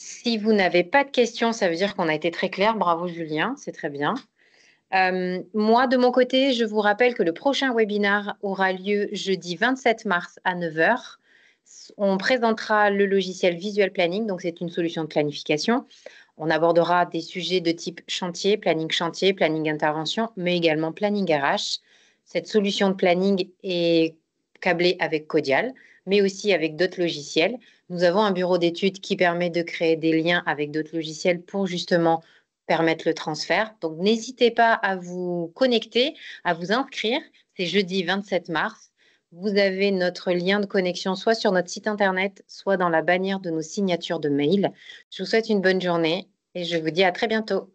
Si vous n'avez pas de questions, ça veut dire qu'on a été très clair. Bravo Julien, c'est très bien. Moi, de mon côté, je vous rappelle que le prochain webinaire aura lieu jeudi 27 mars à 9 h. On présentera le logiciel Visual Planning, donc c'est une solution de planification. On abordera des sujets de type chantier, planning intervention, mais également planning RH. Cette solution de planning est câblée avec Codial, mais aussi avec d'autres logiciels. Nous avons un bureau d'études qui permet de créer des liens avec d'autres logiciels pour justement permettre le transfert. Donc, n'hésitez pas à vous connecter, à vous inscrire. C'est jeudi 27 mars. Vous avez notre lien de connexion soit sur notre site internet, soit dans la bannière de nos signatures de mail. Je vous souhaite une bonne journée et je vous dis à très bientôt.